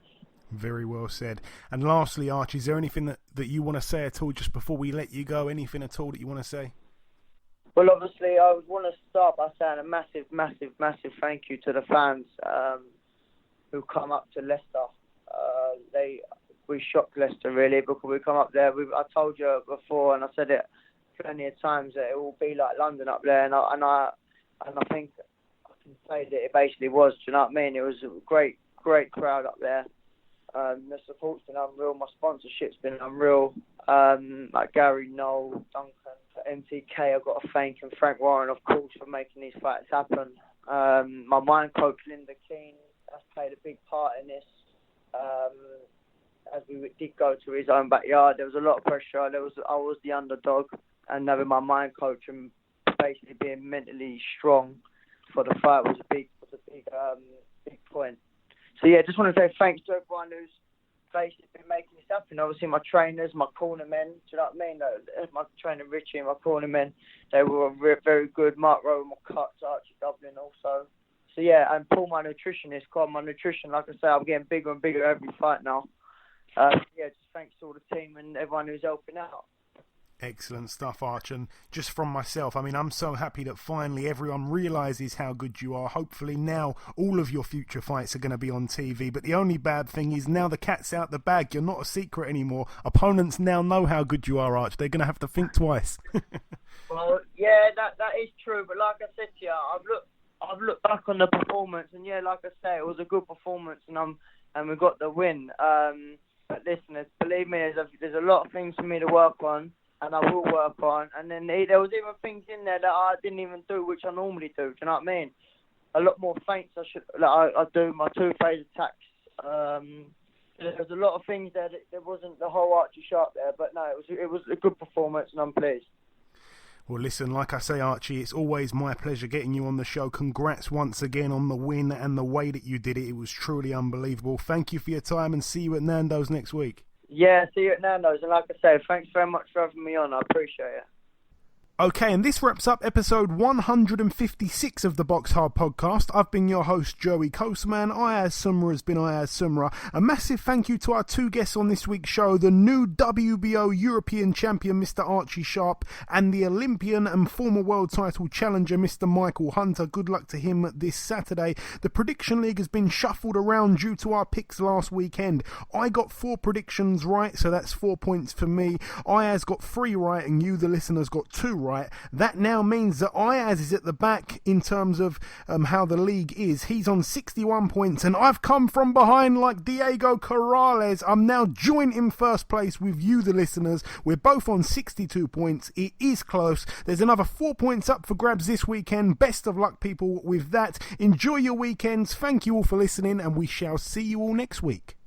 Very well said. And lastly, Archie, is there anything that you want to say at all just before we let you go? Anything at all that you want to say? Well, obviously, I would want to start by saying a massive, massive, massive thank you to the fans who come up to Leicester. We shocked Leicester, really, because we come up there. I told you before, and I said it plenty of times, that it will be like London up there, and I think I can say that it basically was. Do you know what I mean? It was a great crowd up there. The support's been unreal. My sponsorship's been unreal. Like Gary, Noel, Duncan, MTK, I've got to thank, and Frank Warren, of course, for making these fights happen. My mind coach, Linda Keane, has played a big part in this. As we did go to his own backyard, there was a lot of pressure. I was the underdog, and having my mind coach and basically being mentally strong for the fight was a big point. yeah, just want to say thanks to everyone who's basically been making this happen. Obviously, my trainers, my cornermen, do you know what I mean? My trainer Richie and my cornermen, they were very good. Mark Rowe, my cuts, Archie Dublin also. So yeah, and Paul, my nutritionist, my nutrition, like I say, I'm getting bigger and bigger every fight now. Yeah, just thanks to all the team and everyone who's helping out. Excellent stuff, Arch. And just from myself, I mean, I'm so happy that finally everyone realises how good you are. Hopefully now all of your future fights are going to be on TV. But the only bad thing is now the cat's out the bag. You're not a secret anymore. Opponents now know how good you are, Arch. They're going to have to think twice. Well, yeah, that is true. But like I said to you, I've looked back on the performance, and yeah, like I say, it was a good performance, and we got the win. But listeners, believe me, there's a lot of things for me to work on. And I will work on. And then there was even things in there that I didn't even do, which I normally do. Do you know what I mean? A lot more feints I do, my two-phase attacks. There was a lot of things there that there wasn't the whole Archie Sharp there. But no, it was a good performance, and I'm pleased. Well, listen, like I say, Archie, it's always my pleasure getting you on the show. Congrats once again on the win and the way that you did it. It was truly unbelievable. Thank you for your time, and see you at Nando's next week. Yeah, see you at Nando's. And like I say, thanks very much for having me on. I appreciate it. Okay, and this wraps up episode 156 of the BoxHard Podcast. I've been your host, Joey Coastman. Ayaz Sumra has been Ayaz Sumra. A massive thank you to our two guests on this week's show, the new WBO European champion, Mr. Archie Sharp, and the Olympian and former world title challenger, Mr. Michael Hunter. Good luck to him this Saturday. The prediction league has been shuffled around due to our picks last weekend. I got 4 predictions right, so that's 4 points for me. Ayaz got 3 right, and you, the listeners, got 2 right. That now means that Ayaz is at the back in terms of how the league is. He's on 61 points, and I've come from behind like Diego Corrales. I'm now joint in first place with you, the listeners. We're both on 62 points. It is close. There's another 4 points up for grabs this weekend. Best of luck, people, with that. Enjoy your weekends. Thank you all for listening, and we shall see you all next week.